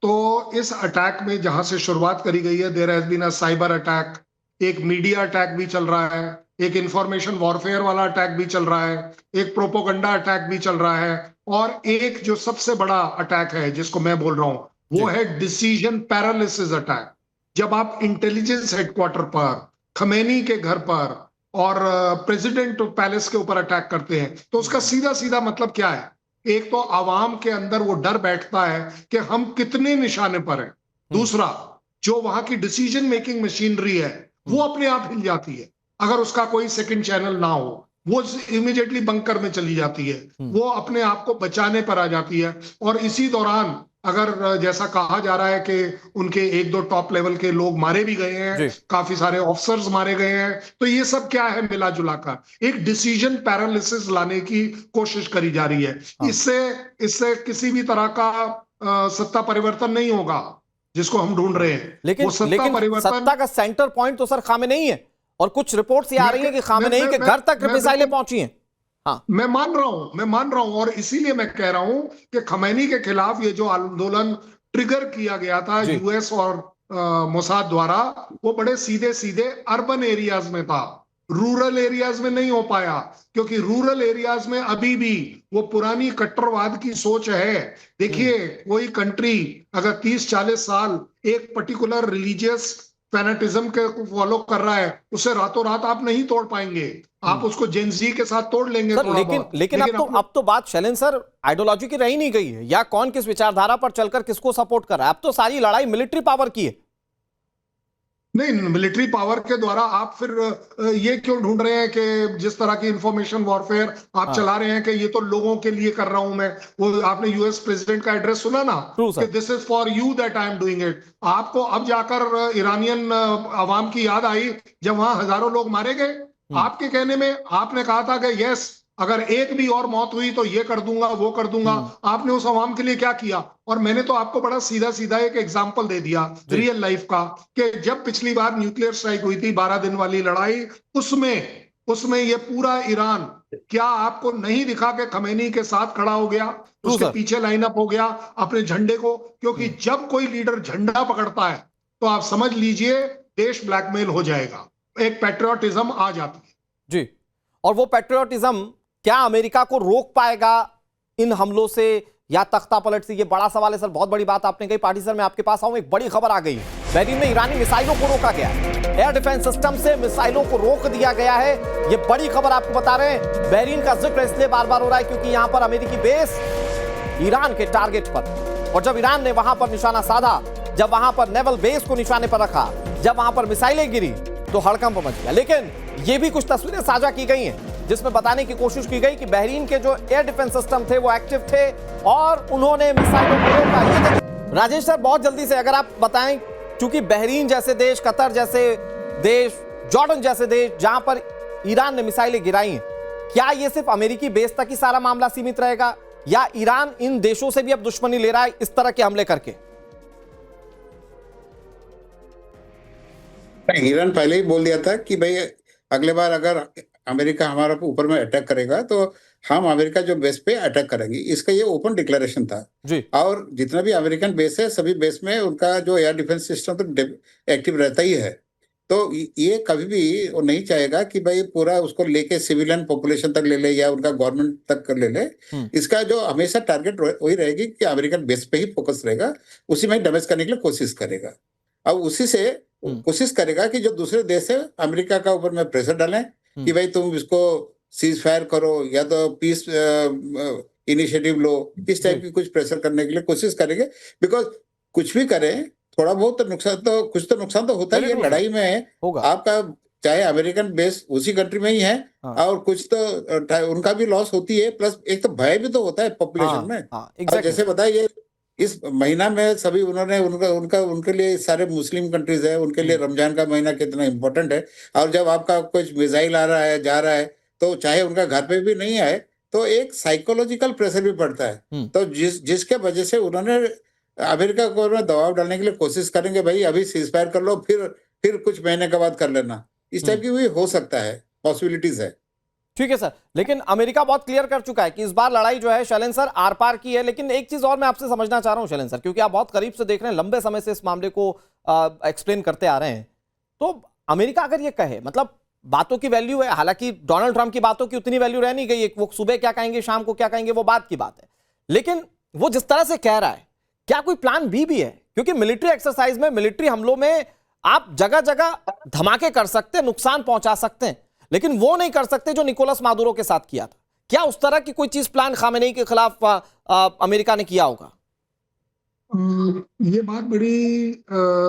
तो इस अटैक में जहां से शुरुआत करी गई है, there has been a cyber attack, एक मीडिया अटैक भी चल रहा है, एक इंफॉर्मेशन वॉरफेयर वाला अटैक भी चल रहा है, एक प्रोपोगंडा अटैक भी चल रहा है, और एक जो सबसे बड़ा अटैक है जिसको मैं बोल रहा हूं वो है डिसीजन पैरालिसिस अटैक। जब आप इंटेलिजेंस हेडक्वार्टर पर, खमेनी के घर पर और प्रेसिडेंट पैलेस के ऊपर अटैक करते हैं, तो उसका सीधा सीधा मतलब क्या है? एक तो आवाम के अंदर वो डर बैठता है कि हम कितने निशाने पर हैं। दूसरा, जो वहां की डिसीजन मेकिंग मशीनरी है वो अपने आप हिल जाती है। अगर उसका कोई सेकंड चैनल ना हो, वो इमीडिएटली बंकर में चली जाती है, वो अपने आप को बचाने पर आ जाती है। और इसी दौरान अगर जैसा कहा जा रहा है कि उनके एक दो टॉप लेवल के लोग मारे भी गए हैं, काफी सारे ऑफिसर्स मारे गए हैं, तो ये सब क्या है? मिला जुला कर एक डिसीजन पैरालिसिस लाने की कोशिश करी जा रही है। इससे किसी भी तरह का सत्ता परिवर्तन नहीं होगा जिसको हम ढूंढ रहे हैं। लेकिन सत्ता का सेंटर पॉइंट तो सर खामेनेई है, और कुछ रिपोर्ट्स ये आ रही है कि खामेनेई के घर तक मिसाइलें पहुंची हैं। हाँ, मैं मान रहा हूं, और इसीलिए मैं कह रहा हूं कि खमैनी के खिलाफ ये जो आंदोलन ट्रिगर किया गया था यूएस और मोसाद द्वारा, वो बड़े सीधे सीधे अर्बन एरियाज में था, रूरल एरियाज में नहीं हो पाया, क्योंकि रूरल एरियाज में अभी भी वो पुरानी कट्टरवाद की सोच है। देखिए, कोई कंट्री अगर 30-40 साल एक पर्टिकुलर रिलीजियस फैनेटिज्म के फॉलो कर रहा है, उसे रातों रात आप नहीं तोड़ पाएंगे। आप उसको जेनजी के साथ तोड़ लेंगे सर, लेकिन अब तो बात शैलेंद्र सर आइडियोलॉजी की रही नहीं गई है, या कौन किस विचारधारा पर चलकर किसको सपोर्ट कर रहा है। अब तो सारी लड़ाई मिलिट्री पावर की है। नहीं, मिलिट्री पावर के द्वारा आप फिर ये क्यों ढूंढ रहे हैं कि जिस तरह की इंफॉर्मेशन वॉरफेयर आप चला रहे हैं कि ये तो लोगों के लिए कर रहा हूं मैं। वो आपने यूएस प्रेसिडेंट का एड्रेस सुना ना कि this is for you that I am doing it. आपको अब जाकर ईरानियन अवाम की याद आई जब वहां हजारों लोग मारे गए। आपके कहने में आपने कहा था कि यस, अगर एक भी और मौत हुई तो ये कर दूंगा, वो कर दूंगा। आपने उस अवाम के लिए क्या किया? और मैंने तो आपको बड़ा सीधा सीधा एक एग्जांपल दे दिया रियल लाइफ का, कि जब पिछली बार न्यूक्लियर स्ट्राइक हुई थी 12 दिन वाली लड़ाई, उसमें ये पूरा ईरान क्या आपको नहीं दिखा कि खमेनी के साथ खड़ा हो गया, उसके पीछे लाइन अप हो गया अपने झंडे को? क्योंकि जब कोई लीडर झंडा पकड़ता है तो आप समझ लीजिए देश ब्लैकमेल हो जाएगा, एक पैट्रियोटिज्म आ जाती है। जी, और वो पैट्रियोटिज्म क्या अमेरिका को रोक पाएगा इन हमलों से या तख्ता पलट से? ये बड़ा सवाल है सर, बहुत बड़ी बात आपने कही। पार्टी सर मैं आपके पास आऊं, एक बड़ी खबर आ गई है, बहरीन में ईरानी मिसाइलों को रोका गया है, एयर डिफेंस सिस्टम से मिसाइलों को रोक दिया गया है। ये बड़ी खबर आपको बता रहे हैं। बहरीन का जिक्र इसलिए बार बार हो रहा है क्योंकि यहां पर अमेरिकी बेस ईरान के टारगेट पर, और जब ईरान ने वहां पर निशाना साधा, जब वहां पर नेवल बेस को निशाने पर रखा, जब वहां पर मिसाइलें गिरी तो हड़कंप मच गया। लेकिन ये भी कुछ तस्वीरें साझा की गई हैं जिसमें बताने की कोशिश की गई कि बहरीन के जो एयर डिफेंस सिस्टम थे वो एक्टिव थे और उन्होंने मिसाइलों को रोका। ये देखिए राजेश सर, बहुत जल्दी से अगर आप बताएं, क्योंकि बहरीन जैसे देश, कतर जैसे देश, जॉर्डन जैसे देश जहां पर ईरान ने मिसाइलें गिराई हैं, क्या ये सिर्फ अमेरिकी बेस तक ही सारा मामला सीमित रहेगा या ईरान इन देशों से भी अब दुश्मनी ले रहा है इस तरह के हमले करके? ईरान पहले ही बोल दिया था कि भाई अगले बार अगर अमेरिका हमारा ऊपर में अटैक करेगा तो हम अमेरिका जो बेस पे अटैक करेंगे, इसका ये ओपन डिक्लेरेशन था जी। और जितना भी अमेरिकन बेस है सभी बेस में उनका जो एयर डिफेंस सिस्टम तो एक्टिव रहता ही है। तो ये कभी भी वो नहीं चाहेगा कि भाई पूरा उसको लेके सिविलियन पॉपुलेशन तक ले ले या उनका गवर्नमेंट तक कर ले ले। इसका जो हमेशा टारगेट वही रहेगी कि अमेरिकन बेस पे ही फोकस रहेगा, उसी में डैमेज करने के लिए कोशिश करेगा। अब उसी से कोशिश करेगा कि जो दूसरे देश है अमेरिका का ऊपर में प्रेशर डालें कि भाई तुम इसको सीज फायर करो या तो पीस इनिशिएटिव लो, इस टाइप की कुछ प्रेशर करने के लिए कोशिश करेंगे। बिकॉज कुछ भी करें थोड़ा बहुत तो नुकसान तो होता ही है लड़ाई में होगा। आपका चाहे अमेरिकन बेस उसी कंट्री में ही है और कुछ तो उनका भी लॉस होती है, प्लस एक तो भय भी तो होता है पॉपुलेशन में। जैसे बताइए इस महीना में सभी उन्होंने उनके लिए सारे मुस्लिम कंट्रीज है, उनके लिए रमजान का महीना कितना इंपॉर्टेंट है, और जब आपका कुछ मिसाइल आ रहा है जा रहा है तो चाहे उनका घर पे भी नहीं आए तो एक साइकोलॉजिकल प्रेशर भी पड़ता है। तो जिसके वजह से उन्होंने अमेरिका को दबाव डालने के लिए कोशिश करेंगे, भाई अभी सीज फायर कर लो, फिर कुछ महीने के बाद कर लेना, इस टाइप की भी हो सकता है, पॉसिबिलिटीज है। ठीक है सर, लेकिन अमेरिका बहुत क्लियर कर चुका है कि इस बार लड़ाई जो है शैलेंद्र सर आर पार की है। लेकिन एक चीज और मैं आपसे समझना चाह रहा हूं शैलेंद्र सर, क्योंकि आप बहुत करीब से देख रहे हैं, लंबे समय से इस मामले को एक्सप्लेन करते आ रहे हैं। तो अमेरिका अगर ये कहे, मतलब बातों की वैल्यू है, हालांकि डोनाल्ड ट्रंप की बातों की उतनी वैल्यू रह नहीं गई, वो सुबह क्या कहेंगे शाम को क्या कहेंगे वो बात की बात है, लेकिन वो जिस तरह से कह रहा है क्या कोई प्लान बी भी है? क्योंकि मिलिट्री एक्सरसाइज में, मिलिट्री हमलों में आप जगह जगह धमाके कर सकते हैं, नुकसान पहुंचा सकते हैं, लेकिन वो नहीं कर सकते जो निकोलस मादुरो के साथ किया था। क्या उस तरह की कोई चीज प्लान खामेनेई के खिलाफ अमेरिका ने किया होगा? ये बात बड़ी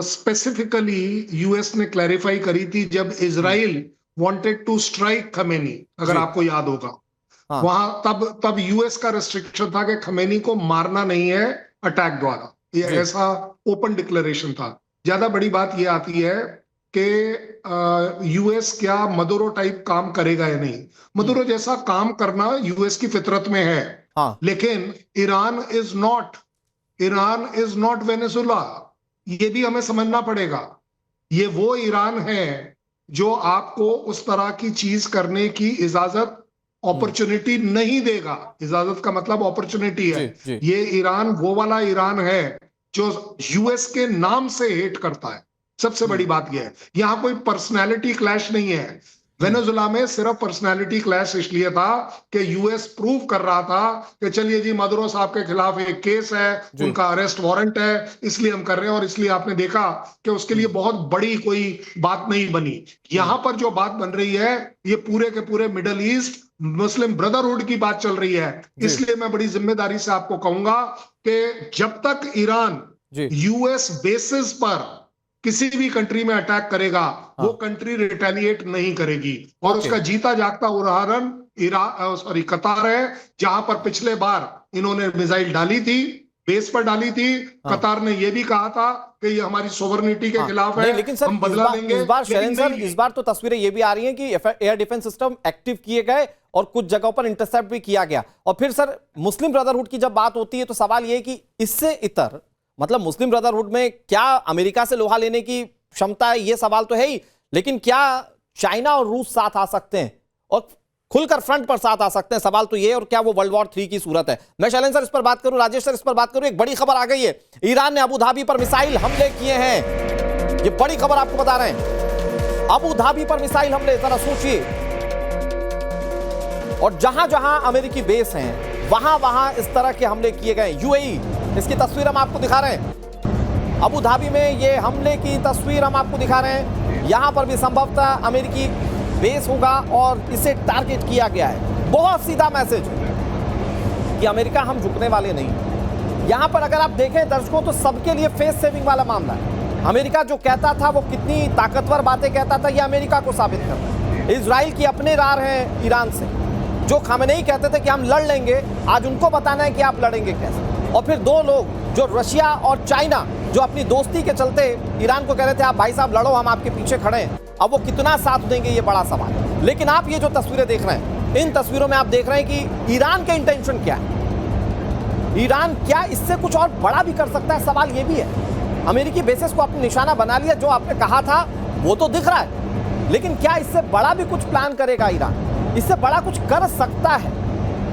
स्पेसिफिकली यूएस ने क्लैरिफाई करी थी जब Israel wanted to strike Khamenei, अगर आपको याद होगा। वहां तब यूएस का रिस्ट्रिक्शन था कि खमेनी को मारना नहीं है अटैक द्वारा, ये ऐसा ओपन डिक्लेरेशन था। ज्यादा बड़ी बात ये आती है कि यूएस क्या मदुरो टाइप काम करेगा या नहीं। मदुरो जैसा काम करना यूएस की फितरत में है, लेकिन ईरान इज नॉट वेनेजुला, ये भी हमें समझना पड़ेगा। ये वो ईरान है जो आपको उस तरह की चीज करने की इजाजत, अपॉर्चुनिटी नहीं देगा। इजाजत का मतलब अपॉर्चुनिटी है। ये ईरान वो वाला ईरान है जो यूएस के नाम से हेट करता है। सबसे बड़ी बात यह है, यहां कोई पर्सनैलिटी क्लैश नहीं है। वेनेजुला में सिर्फ पर्सनैलिटी क्लैश इसलिए था कि यूएस प्रूव कर रहा था कि चलिए जी मदुरो साहब के खिलाफ एक केस है, उनका अरेस्ट वारंट है, इसलिए हम कर रहे हैं। और इसलिए आपने देखा कि उसके लिए बहुत बड़ी कोई बात नहीं बनी। यहां पर जो बात बन रही है ये पूरे के पूरे मिडल ईस्ट मुस्लिम ब्रदरहुड की बात चल रही है। इसलिए मैं बड़ी जिम्मेदारी से आपको कहूंगा कि जब तक ईरान यूएस बेसिस पर किसी भी कंट्री में अटैक करेगा, वो कंट्री रिटेलिएट नहीं करेगी। और उसका जीता जागता उदाहरण कतार है, जहां पर पिछले बार इन्होंने मिसाइल डाली थी, बेस पर डाली थी। कतार ने यह भी कहा था कि ये हमारी सोवरेनिटी के खिलाफ है, लेकिन सर हम बदला लेंगे। इस बार तो तस्वीरें ये भी आ रही हैं कि एयर डिफेंस सिस्टम एक्टिव किए गए और कुछ जगहों पर इंटरसेप्ट भी किया गया। और फिर सर मुस्लिम ब्रदरहुड की जब बात होती है तो सवाल यह है कि इससे इतर, मतलब मुस्लिम ब्रदरहुड में क्या अमेरिका से लोहा लेने की क्षमता है, ये सवाल तो है ही, लेकिन क्या चाइना और रूस साथ आ सकते हैं और खुलकर फ्रंट पर साथ आ सकते हैं? सवाल तो ये, और क्या वो वर्ल्ड वॉर 3 की सूरत है? मैं शैलेंद्र सर इस पर बात करूं, राजेश सर इस पर बात करूं। एक बड़ी खबर आ गई है, ईरान ने अबू धाबी पर मिसाइल हमले किए हैं। ये बड़ी खबर आपको बता रहे हैं, अबू धाबी पर मिसाइल हमले। जरा सोचिए, और जहां जहां अमेरिकी बेस हैं वहां वहां इस तरह के हमले किए गए। यूएई, इसकी तस्वीर हम आपको दिखा रहे हैं। अबू धाबी में ये हमले की तस्वीर हम आपको दिखा रहे हैं। यहां पर भी संभवतः अमेरिकी बेस होगा और इसे टारगेट किया गया है। बहुत सीधा मैसेज है कि अमेरिका हम झुकने वाले नहीं। यहां पर अगर आप देखें दर्शकों तो सबके लिए फेस सेविंग वाला मामला है। अमेरिका जो कहता था वो कितनी ताकतवर बातें कहता था, ये अमेरिका को साबित करता है। इजराइल की अपने रार है ईरान से, जो खामेनेई कहते थे कि हम लड़ लेंगे, आज उनको बताना है कि आप लड़ेंगे कैसे। और फिर दो लोग जो रशिया और चाइना, जो अपनी दोस्ती के चलते ईरान को कह रहे थे आप भाई साहब लड़ो, हम आपके पीछे खड़े हैं, अब वो कितना साथ देंगे ये बड़ा सवाल है। लेकिन आप ये जो तस्वीरें देख रहे हैं, इन तस्वीरों में आप देख रहे हैं कि ईरान के इंटेंशन क्या है। ईरान क्या इससे कुछ और बड़ा भी कर सकता है, सवाल ये भी है। अमेरिकी बेसिस को अपने निशाना बना लिया, जो आपने कहा था वो तो दिख रहा है, लेकिन क्या इससे बड़ा भी कुछ प्लान करेगा ईरान? इससे बड़ा कुछ कर सकता है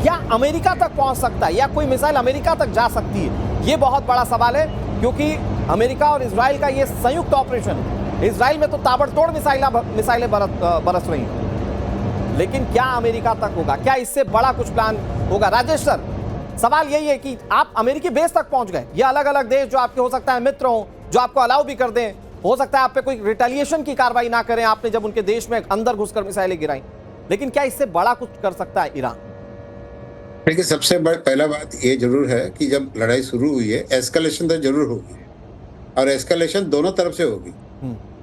क्या? अमेरिका तक पहुंच सकता है या कोई मिसाइल अमेरिका तक जा सकती है? ये बहुत बड़ा सवाल है, क्योंकि अमेरिका और इजराइल का ये संयुक्त ऑपरेशन है। इजराइल में तो ताबड़तोड़ मिसाइलें बरस रही हैं, लेकिन क्या अमेरिका तक होगा? क्या इससे बड़ा कुछ प्लान होगा? राजेश सर, सवाल यही है कि आप अमेरिकी बेस तक पहुंच गए, ये अलग अलग देश जो आपके हो सकता है मित्र हो, जो आपको अलाउ भी कर दें, हो सकता है आप पे कोई रिटेलिएशन की कार्रवाई ना करें, आपने जब उनके देश में अंदर घुसकर मिसाइलें गिराई, लेकिन क्या इससे बड़ा कुछ कर सकता है ईरान? देखिए, सबसे पहला बात ये जरूर है कि जब लड़ाई शुरू हुई है, एस्केलेशन तो जरूर होगी, और एस्केलेशन दोनों तरफ से होगी,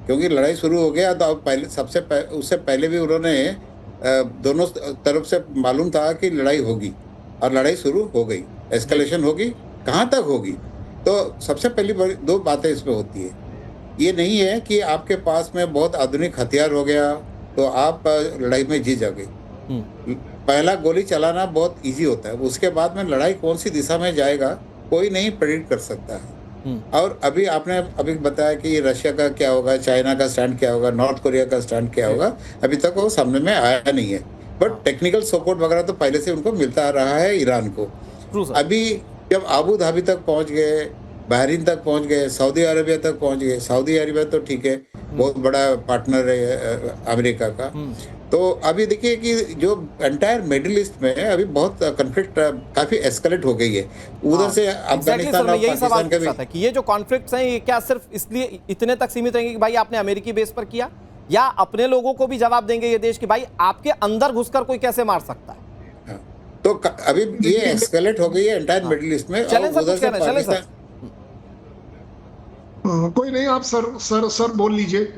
क्योंकि लड़ाई शुरू हो गया तो अब पहले उससे पहले भी उन्होंने दोनों तरफ से मालूम था कि लड़ाई होगी, और लड़ाई शुरू हो गई। एस्केलेशन होगी, कहाँ तक होगी? तो सबसे पहली दो बातें इसमें होती है। ये नहीं है कि आपके पास में बहुत आधुनिक हथियार हो गया तो आप लड़ाई में जीत जाओगे। पहला गोली चलाना बहुत इजी होता है, उसके बाद में लड़ाई कौन सी दिशा में जाएगा कोई नहीं प्रेडिक्ट कर सकता है। और अभी आपने बताया कि रशिया का क्या होगा, चाइना का स्टैंड क्या होगा, नॉर्थ कोरिया का स्टैंड क्या होगा, अभी तक वो सामने में आया नहीं है। बट टेक्निकल सपोर्ट वगैरह तो पहले से उनको मिलता आ रहा है ईरान को। अभी जब आबू धाबी तक पहुंच गए, बहरीन तक पहुंच गए, सऊदी अरेबिया तक पहुंच गए। सऊदी अरेबिया तो ठीक है, बहुत बड़ा पार्टनर है अमेरिका का। तो अभी देखिए कि जो एंटायर मिडिल ईस्ट में अभी बहुत कॉन्फ्लिक्ट काफी एस्केलेट हो गई है। उधर से अफगानिस्तान और पाकिस्तान का भी कि ये जो कॉन्फ्लिक्ट्स हैं ये क्या सिर्फ इसलिए इतने तक सीमित रहेंगे कि भाई आपने अमेरिकी बेस पर किया, या अपने लोगों को भी जवाब देंगे ये देश कि भाई आपके अंदर घुसकर कोई कैसे मार सकता है? तो अभी ये एस्केलेट हो गई है एंटायर मिडिल ईस्ट में। उधर से पाकिस्तान, कोई नहीं, आप सर बोल लीजिए।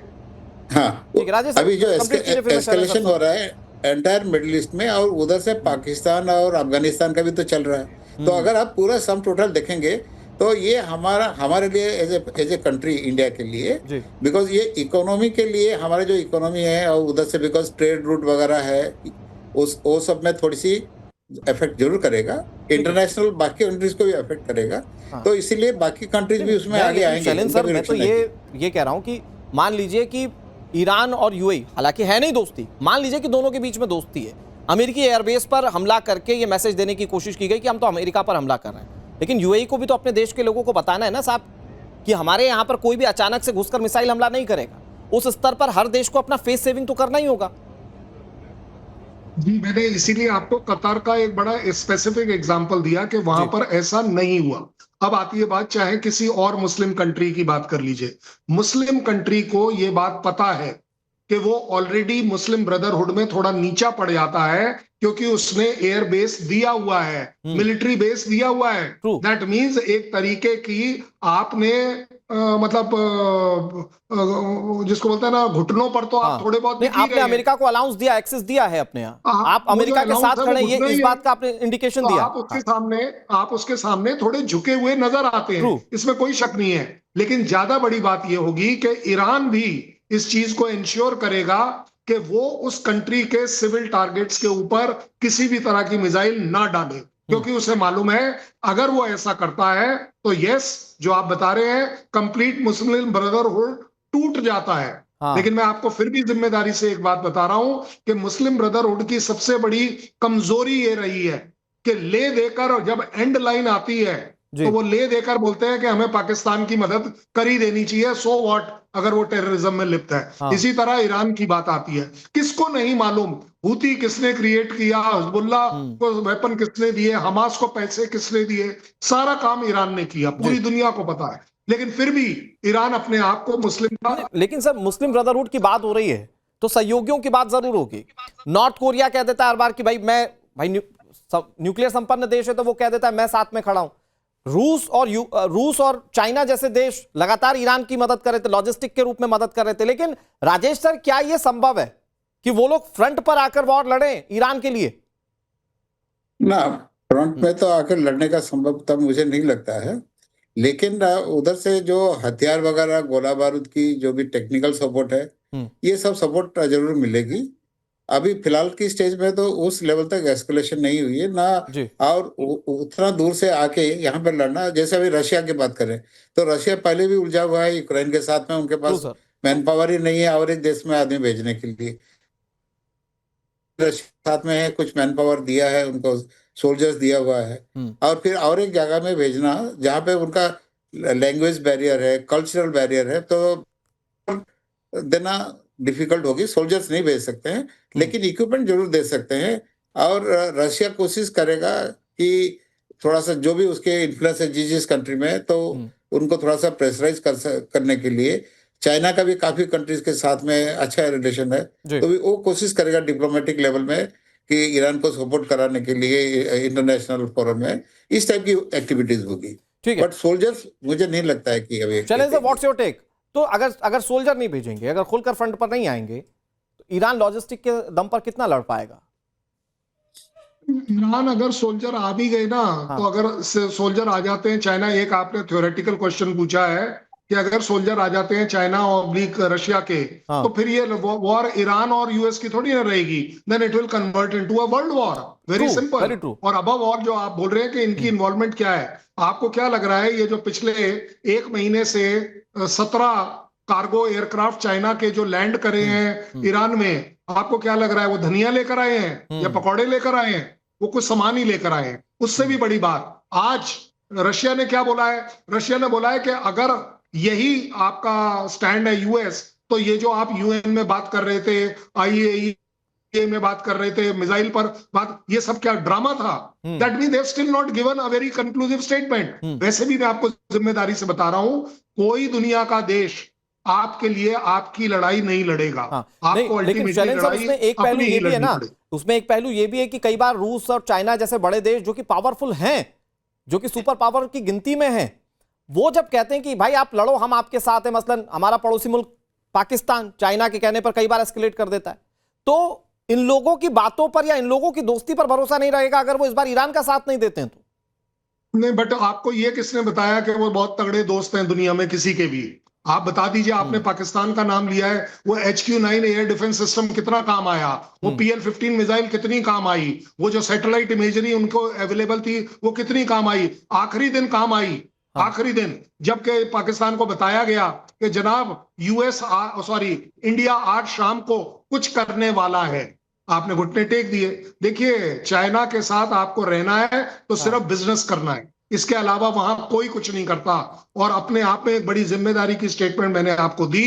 हाँ, अभी जो एस्केलेशन हो रहा है एंटायर मिडिल ईस्ट में, और उधर से पाकिस्तान और अफगानिस्तान का भी तो चल रहा है। तो अगर आप पूरा सम टोटल देखेंगे तो ये हमारे लिए एज ए कंट्री, इंडिया के लिए, बिकॉज ये इकोनॉमी के लिए, हमारे जो इकोनॉमी है और उधर से बिकॉज ट्रेड रूट वगैरह है, वो सब में थोड़ी सी इफेक्ट जरूर करेगा। इंटरनेशनल बाकी कंट्रीज को भी इफेक्ट करेगा। तो इसीलिए बाकी कंट्रीज भी उसमें आगे आएंगे। सर, मैं तो ये कह रहा हूँ कि मान लीजिए कि ईरान और यूएई, हालांकि है नहीं दोस्ती, मान लीजिए कि दोनों के बीच में दोस्ती है, अमेरिकी एयरबेस पर हमला करके ये मैसेज देने की कोशिश की गई कि हम तो अमेरिका पर हमला कर रहे हैं, लेकिन यूएई को भी तो अपने देश के लोगों को बताना है ना साहब कि हमारे यहाँ पर कोई भी अचानक से घुसकर मिसाइल हमला नहीं करेगा। उस स्तर पर हर देश को अपना फेस सेविंग तो करना ही होगा। जी, मैंने इसीलिए आपको कतार का एक बड़ा स्पेसिफिक एग्जांपल दिया कि वहां पर ऐसा नहीं हुआ। अब आती है बात, चाहे किसी और मुस्लिम कंट्री की बात कर लीजिए, मुस्लिम कंट्री को ये बात पता है कि वो ऑलरेडी मुस्लिम ब्रदरहुड में थोड़ा नीचा पड़ जाता है, क्योंकि उसने एयर बेस दिया हुआ है, मिलिट्री बेस दिया हुआ है। दैट मीन्स एक तरीके की आपने मतलब जिसको बोलते हैं ना, घुटनों पर तो आप थोड़े बहुत आपने अमेरिका को अलाउंस दिया, एक्सेस दिया है अपने यहाँ, आप अमेरिका के साथ खड़े, ये इस बात का आपने इंडिकेशन दिया। आप उसके सामने थोड़े झुके हुए नजर आते हैं, इसमें कोई शक नहीं है। लेकिन ज्यादा बड़ी बात यह होगी कि ईरान भी इस चीज को इंश्योर करेगा कि वो उस कंट्री के सिविल टारगेट्स के ऊपर किसी भी तरह की मिसाइल ना डाले, क्योंकि उसे मालूम है अगर वो ऐसा करता है तो यस, जो आप बता रहे हैं, कंप्लीट मुस्लिम ब्रदरहुड टूट जाता है। लेकिन मैं आपको फिर भी जिम्मेदारी से एक बात बता रहा हूं कि मुस्लिम ब्रदरहुड की सबसे बड़ी कमजोरी ये रही है कि ले देकर जब एंड लाइन आती है जी। तो वो ले देकर बोलते हैं कि हमें पाकिस्तान की मदद कर ही देनी चाहिए, सो व्हाट अगर वो टेररिज्म में लिप्त है। हाँ। इसी तरह ईरान की बात आती है, किसको नहीं मालूम हूती किसने क्रिएट किया, हिजबुल्लाह को वेपन किसने दिए, हमास को पैसे किसने दिए, सारा काम ईरान ने किया, पूरी दुनिया को पता है। लेकिन फिर भी ईरान अपने आप को मुस्लिम का लेकिन सर मुस्लिम ब्रदरहुड की बात हो रही है तो सहयोगियों की बात जरूर होगी। नॉर्थ कोरिया कह देता है हर बार कि भाई न्यूक्लियर संपन्न देश है तो वो कह देता है मैं साथ में खड़ा हूं। रूस और चाइना जैसे देश लगातार ईरान की मदद कर रहे थे, लॉजिस्टिक के रूप में मदद कर रहे थे। लेकिन राजेश सर क्या यह संभव है कि वो लोग फ्रंट पर आकर वॉर लड़े ईरान के लिए? ना, फ्रंट में तो आकर लड़ने का संभवतः मुझे नहीं लगता है, लेकिन उधर से जो हथियार वगैरह, गोला बारूद की जो भी टेक्निकल सपोर्ट है, ये सब सपोर्ट जरूर मिलेगी। अभी फिलहाल की स्टेज में तो उस लेवल तक एस्केलेशन नहीं हुई है ना, और उतना दूर से आके यहाँ पर लड़ना, जैसे अभी रशिया की बात करें तो रशिया पहले भी उलझा हुआ है यूक्रेन के साथ में, उनके पास मैन पावर ही नहीं है और एक देश में आदमी भेजने के लिए। रशिया साथ में है, कुछ मैन पावर दिया है उनको, सोल्जर्स दिया हुआ है, और फिर और एक जगह में भेजना जहाँ पे उनका लैंग्वेज बैरियर है, कल्चरल बैरियर है, तो देना डिफिकल्ट होगी। सोल्जर्स नहीं भेज सकते हैं, लेकिन इक्विपमेंट जरूर दे सकते हैं। और रशिया कोशिश करेगा कि थोड़ा सा जो भी उसके इन्फ्लुएंस है जिस कंट्री में, तो उनको थोड़ा सा प्रेशराइज करने के लिए, चाइना का भी काफी कंट्रीज के साथ में अच्छा रिलेशन है, तो वो कोशिश करेगा डिप्लोमेटिक लेवल में कि ईरान को सपोर्ट कराने के लिए इंटरनेशनल फोरम में इस टाइप की एक्टिविटीज होगी। बट सोल्जर्स मुझे नहीं लगता है कि अभी। चलें सर, व्हाट्स योर टेक? तो अगर सोल्जर नहीं भेजेंगे, अगर खुलकर फ्रंट पर नहीं आएंगे, तो ईरान लॉजिस्टिक के दम पर कितना लड़ पाएगा? ईरान अगर सोल्जर आ भी गए ना, तो अगर सोल्जर आ जाते हैं चाइना, एक आपने थ्योरेटिकल क्वेश्चन पूछा है कि अगर सोल्जर आ जाते हैं चाइना और रशिया के, तो फिर ये वॉर ईरान और यूएस की थोड़ी ना रहेगी, then it will convert into a world war. Very simple. और अबव ऑल जो आप बोल रहे हैं कि इनकी इन्वॉल्वमेंट क्या है, आपको क्या लग रहा है ये जो पिछले एक महीने से 17 कार्गो एयरक्राफ्ट चाइना के जो लैंड करे हैं ईरान में, आपको क्या लग रहा है वो धनिया लेकर आए हैं या पकौड़े लेकर आए हैं? वो कुछ सामान ही लेकर आए हैं। उससे भी बड़ी बात, आज रशिया ने क्या बोला है? रशिया ने बोला है कि अगर यही आपका स्टैंड है यूएस, तो ये जो आप यूएन में बात कर रहे थे, आईएईए में बात कर रहे थे, मिसाइल पर बात, ये सब क्या ड्रामा था? That mean they have still not given a very conclusive statement. वैसे भी मैं आपको जिम्मेदारी से बता रहा हूं, कोई दुनिया का देश आपके लिए आपकी लड़ाई नहीं लड़ेगा। आपको अल्टीमेटली लड़ाई उसमें एक पहलू ये भी है ना, उसमें एक पहलू ये भी है कि कई बार रूस और चाइना जैसे बड़े देश जो कि पावरफुल हैं, जो कि सुपर पावर की गिनती में हैं, वो जब कहते हैं कि भाई आप लड़ो, हम आपके साथ हैं, मसलन हमारा पड़ोसी मुल्क पाकिस्तान चाइना के कहने पर कई बार एस्केलेट कर देता है, तो इन लोगों की बातों पर या इन लोगों की दोस्ती पर भरोसा नहीं रहेगा अगर वो इस बार ईरान का साथ नहीं देते हैं तो। नहीं, बट आपको ये किसने बताया कि वो बहुत तगड़े दोस्त हैं दुनिया में किसी के भी? आप बता दीजिए। आपने पाकिस्तान का नाम लिया है, वो HQ-9 एयर डिफेंस सिस्टम कितना काम आया, वो PL-15 मिसाइल कितनी काम आई, वो जो सैटेलाइट इमेजरी उनको अवेलेबल थी वो कितनी काम आई, आखिरी दिन काम आई, आखिरी दिन जबकि पाकिस्तान को बताया गया कि जनाब इंडिया आज शाम को कुछ करने वाला है, आपने घुटने टेक दिए। देखिए, चाइना के साथ आपको रहना है तो सिर्फ बिजनेस करना है, इसके अलावा वहां कोई कुछ नहीं करता। और अपने आप में एक बड़ी जिम्मेदारी की स्टेटमेंट मैंने आपको दी।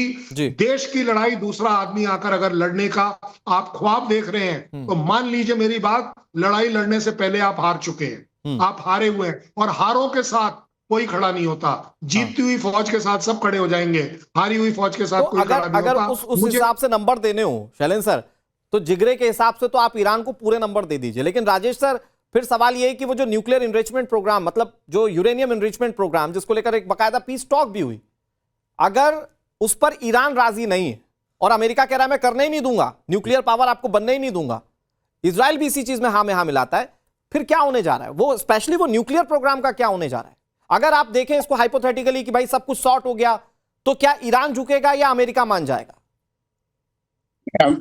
देश की लड़ाई दूसरा आदमी आकर अगर लड़ने का आप ख्वाब देख रहे हैं, तो मान लीजिए मेरी बात, लड़ाई लड़ने से पहले आप हार चुके हैं, आप हारे हुए हैं। और हारों के साथ कोई खड़ा नहीं होता, जीतती हुई फौज के साथ सब खड़े हो जाएंगे, हारी हुई फौज के साथ कोई खड़ा नहीं होता। अगर उस हिसाब से नंबर देने हो शैलेंद्र सर, तो जिगरे के हिसाब से तो आप ईरान को पूरे नंबर दे दीजिए। लेकिन राजेश सर, फिर सवाल यह है कि वो जो न्यूक्लियर इनरिचमेंट प्रोग्राम, मतलब जो यूरेनियम इनरिचमेंट प्रोग्राम, जिसको लेकर एक बकायदा पीस टॉक भी हुई, अगर उस पर ईरान राजी नहीं है और अमेरिका कह रहा है मैं करने ही नहीं दूंगा, न्यूक्लियर पावर आपको बनने ही नहीं दूंगा, इजराइल भी इसी चीज में हाँ में हाँ मिलाता है, फिर क्या होने जा रहा है? वो स्पेशली वो न्यूक्लियर प्रोग्राम का क्या होने जा रहा है? अगर आप देखें इसको हाइपोथेटिकली कि भाई सब कुछ सॉर्ट हो गया, तो क्या ईरान झुकेगा या अमेरिका मान जाएगा?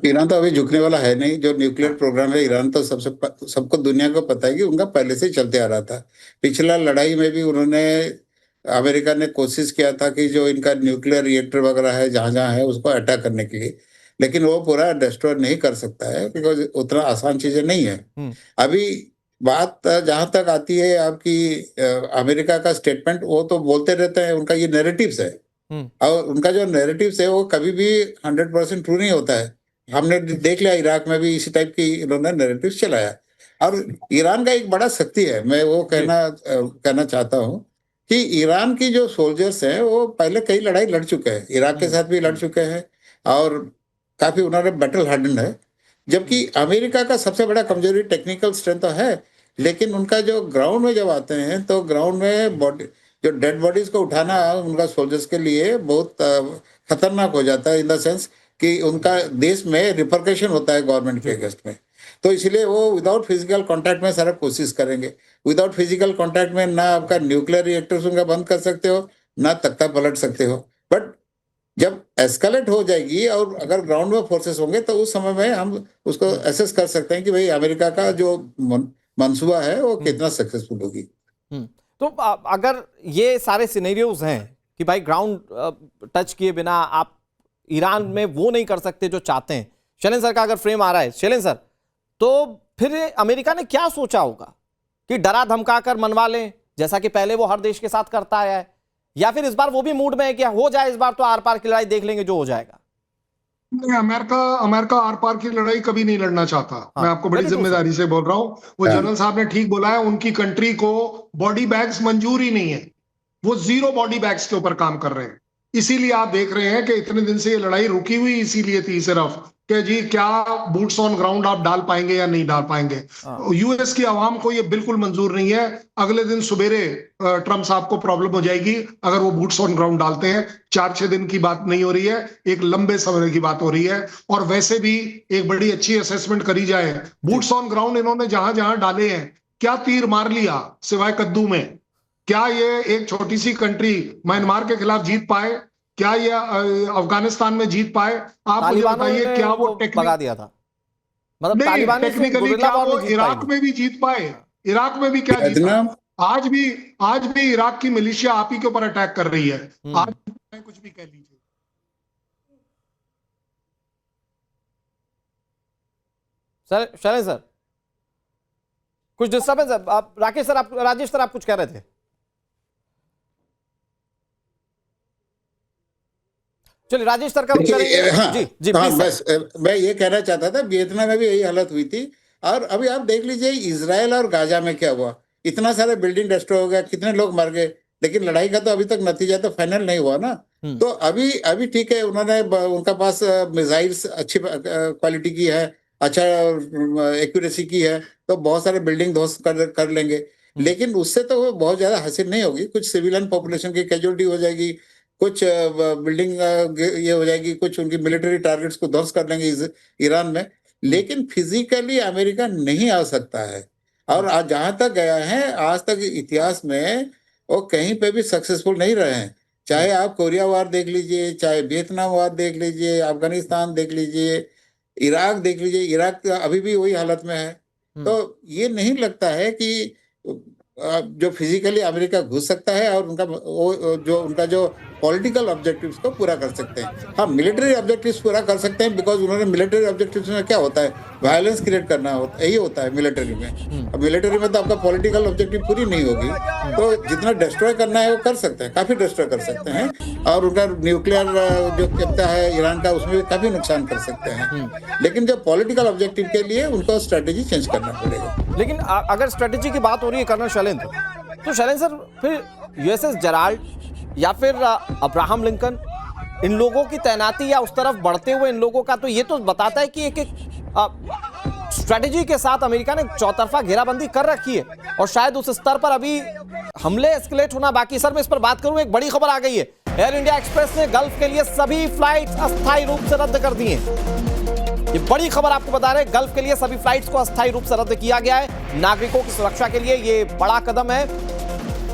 ईरान तो अभी झुकने वाला है नहीं। जो न्यूक्लियर प्रोग्राम है ईरान, तो सबको दुनिया को पता है कि उनका पहले से चलते आ रहा था। पिछला लड़ाई में भी अमेरिका ने कोशिश किया था कि जो इनका न्यूक्लियर रिएक्टर वगैरह है जहां जहां है उसको अटैक करने के लिए, लेकिन वो पूरा डिस्ट्रॉय नहीं कर सकता है, बिकॉज उतना आसान चीजें नहीं है। अभी बात जहां तक आती है आपकी अमेरिका का स्टेटमेंट, वो तो बोलते रहते हैं, उनका ये नैरेटिव्स है, और उनका जो नैरेटिव्स है वो कभी भी 100% ट्रू नहीं होता है। हमने देख लिया, इराक में भी इसी टाइप की इन्होंने नैरेटिव्स चलाया। और ईरान का एक बड़ा शक्ति है, मैं वो कहना चाहता हूँ कि ईरान की जो सोल्जर्स हैं वो पहले कई लड़ाई लड़ चुके हैं, इराक के साथ भी लड़ चुके हैं, और काफी उन्होंने बैटल हार्डन है। जबकि अमेरिका का सबसे बड़ा कमजोरी टेक्निकल स्ट्रेंथ तो है, लेकिन उनका जो ग्राउंड में जब आते हैं तो ग्राउंड में बॉडी, जो डेड बॉडीज को उठाना उनका सोल्जर्स के लिए बहुत खतरनाक हो जाता है, इन द सेंस कि उनका देश में रिपरकशन होता है गवर्नमेंट के अगेंस्ट में। तो इसलिए वो विदाउट फिजिकल कांटेक्ट में सारा कोशिश करेंगे। विदाउट फिजिकल कांटेक्ट में ना आपका न्यूक्लियर रिएक्टर्स उनका बंद कर सकते हो, ना तख्ता पलट सकते हो। बट जब एस्केलेट हो जाएगी और अगर ग्राउंड में फोर्सेस होंगे तो उस समय में हम उसको एसेस कर सकते हैं कि भाई अमेरिका का जो मंसूबा है वो कितना सक्सेसफुल होगी। तो अगर ये सारे सिनेरियोज हैं कि भाई ग्राउंड टच किए बिना आप ईरान में वो नहीं कर सकते जो चाहते हैं, शैलेंद्र सर का अगर फ्रेम आ रहा है, शैलेंद्र सर, तो फिर अमेरिका ने क्या सोचा होगा कि डरा धमका कर मनवा लें, जैसा कि पहले वो हर देश के साथ करता आया है, या फिर इस बार वो भी मूड में है कि हो जाए इस बार तो आर पार की लड़ाई देख लेंगे जो हो जाएगा? नहीं, अमेरिका आर पार की लड़ाई कभी नहीं लड़ना चाहता। हाँ, मैं आपको बड़ी जिम्मेदारी से बोल रहा हूं। वो जनरल साहब ने ठीक बोला है, उनकी कंट्री को बॉडी बैग्स मंजूर ही नहीं है, वो 0 बॉडी बैग्स के ऊपर काम कर रहे हैं। इसीलिए आप देख रहे हैं कि इतने दिन से ये लड़ाई रुकी हुई इसीलिए थी सिर्फ कि जी क्या बूट्स ऑन ग्राउंड आप डाल पाएंगे या नहीं डाल पाएंगे। यूएस की आवाम को ये बिल्कुल मंजूर नहीं है। अगले दिन सुबेरे ट्रम्प साहब को प्रॉब्लम हो जाएगी अगर वो बूट्स ऑन ग्राउंड डालते हैं। 4-6 दिन की बात नहीं हो रही है, एक लंबे समय की बात हो रही है। और वैसे भी एक बड़ी अच्छी असेसमेंट करी जाए, बूट्स ऑन ग्राउंड इन्होंने जहां जहां डाले हैं, क्या तीर मार लिया सिवाय कद्दू में? क्या ये एक छोटी सी कंट्री म्यांमार के खिलाफ जीत पाए? क्या ये अफगानिस्तान में जीत पाए? आप मुझे बताइए, क्या वो भगा दिया था? मतलब तालिबान टेक्निकली क्या वो इराक में भी जीत पाए? इराक में भी क्या जीत पाए? आज भी इराक की मिलिशिया आप ही के ऊपर अटैक कर रही है। आज कुछ भी कह लीजिए। सर, शैलेंद्र सर, कुछ डिस्टर्बेंस है? आप राकेश सर, आप राजेश सर, आप कुछ कह रहे थे? चलिए राजेश सर का करेंगे। हाँ, जी जी हाँ, बस मैं ये कहना चाहता था, वियतनाम में भी यही हालत हुई थी। और अभी आप देख लीजिए इजराइल और गाजा में क्या हुआ, इतना सारा बिल्डिंग डिस्ट्रॉय हो गया, कितने लोग मर गए, लेकिन लड़ाई का तो अभी तक नतीजा तो फाइनल नहीं हुआ ना। तो अभी ठीक है, उन्होंने उनका पास मिसाइल्स अच्छी क्वालिटी की है, अच्छा एक्यूरेसी की है, तो बहुत सारे बिल्डिंग ध्वस्त कर लेंगे। लेकिन उससे तो वो बहुत ज्यादा हासिल नहीं होगी। कुछ सिविलियन पॉपुलेशन की कैजुअलिटी हो जाएगी, कुछ बिल्डिंग ये हो जाएगी, कुछ उनकी मिलिट्री टारगेट्स को ध्वस्त कर लेंगे ईरान में। लेकिन फिजिकली अमेरिका नहीं आ सकता है। और आज जहां तक गया है, आज तक इतिहास में वो कहीं पे भी सक्सेसफुल नहीं रहे हैं। चाहे आप कोरिया वार देख लीजिए, चाहे वियतनाम वार देख लीजिए, अफगानिस्तान देख लीजिए, इराक देख लीजिए, इराक अभी भी वही हालत में है। तो ये नहीं लगता है कि जो फिजिकली अमेरिका घुस सकता है और उनका जो पॉलिटिकल ऑब्जेक्टिव्स को पूरा कर सकते हैं। हाँ, मिलिट्री ऑब्जेक्टिव्स पूरा कर सकते हैं, बिकॉज उन्होंने मिलिट्री ऑब्जेक्टिव्स में क्या होता है, वायलेंस क्रिएट करना होता, यही होता है मिलिट्री में। अब मिलिट्री में तो आपका पॉलिटिकल ऑब्जेक्टिव पूरी नहीं होगी, तो जितना डिस्ट्रॉय करना है वो कर सकते हैं, काफी डिस्ट्रॉय कर सकते हैं। और उनका न्यूक्लियर जो कहता है ईरान का, उसमें भी काफी नुकसान कर सकते हैं। लेकिन जो पॉलिटिकल ऑब्जेक्टिव के लिए उनको स्ट्रेटेजी चेंज करना पड़ेगा। लेकिन अगर स्ट्रेटेजी की बात हो रही है कर्नल शैलेंद्र, तो शैलेंद्र सर, फिर यूएसएस जेराल्ड या फिर अब्राहम लिंकन, इन लोगों की तैनाती या उस तरफ बढ़ते हुए इन लोगों का, तो ये तो बताता है कि एक स्ट्रेटेजी के साथ अमेरिका ने चौतरफा घेराबंदी कर रखी है और शायद उस स्तर पर अभी हमले एस्केलेट होना बाकी। सर, मैं इस पर बात करूं, एक बड़ी खबर आ गई है, एयर इंडिया एक्सप्रेस ने गल्फ के लिए सभी फ्लाइट्स अस्थायी रूप से रद्द कर दी हैं। ये बड़ी खबर आपको बता रहे हैं, गल्फ के लिए सभी फ्लाइट्स को अस्थायी रूप से रद्द किया गया है। नागरिकों की सुरक्षा के लिए ये बड़ा कदम है।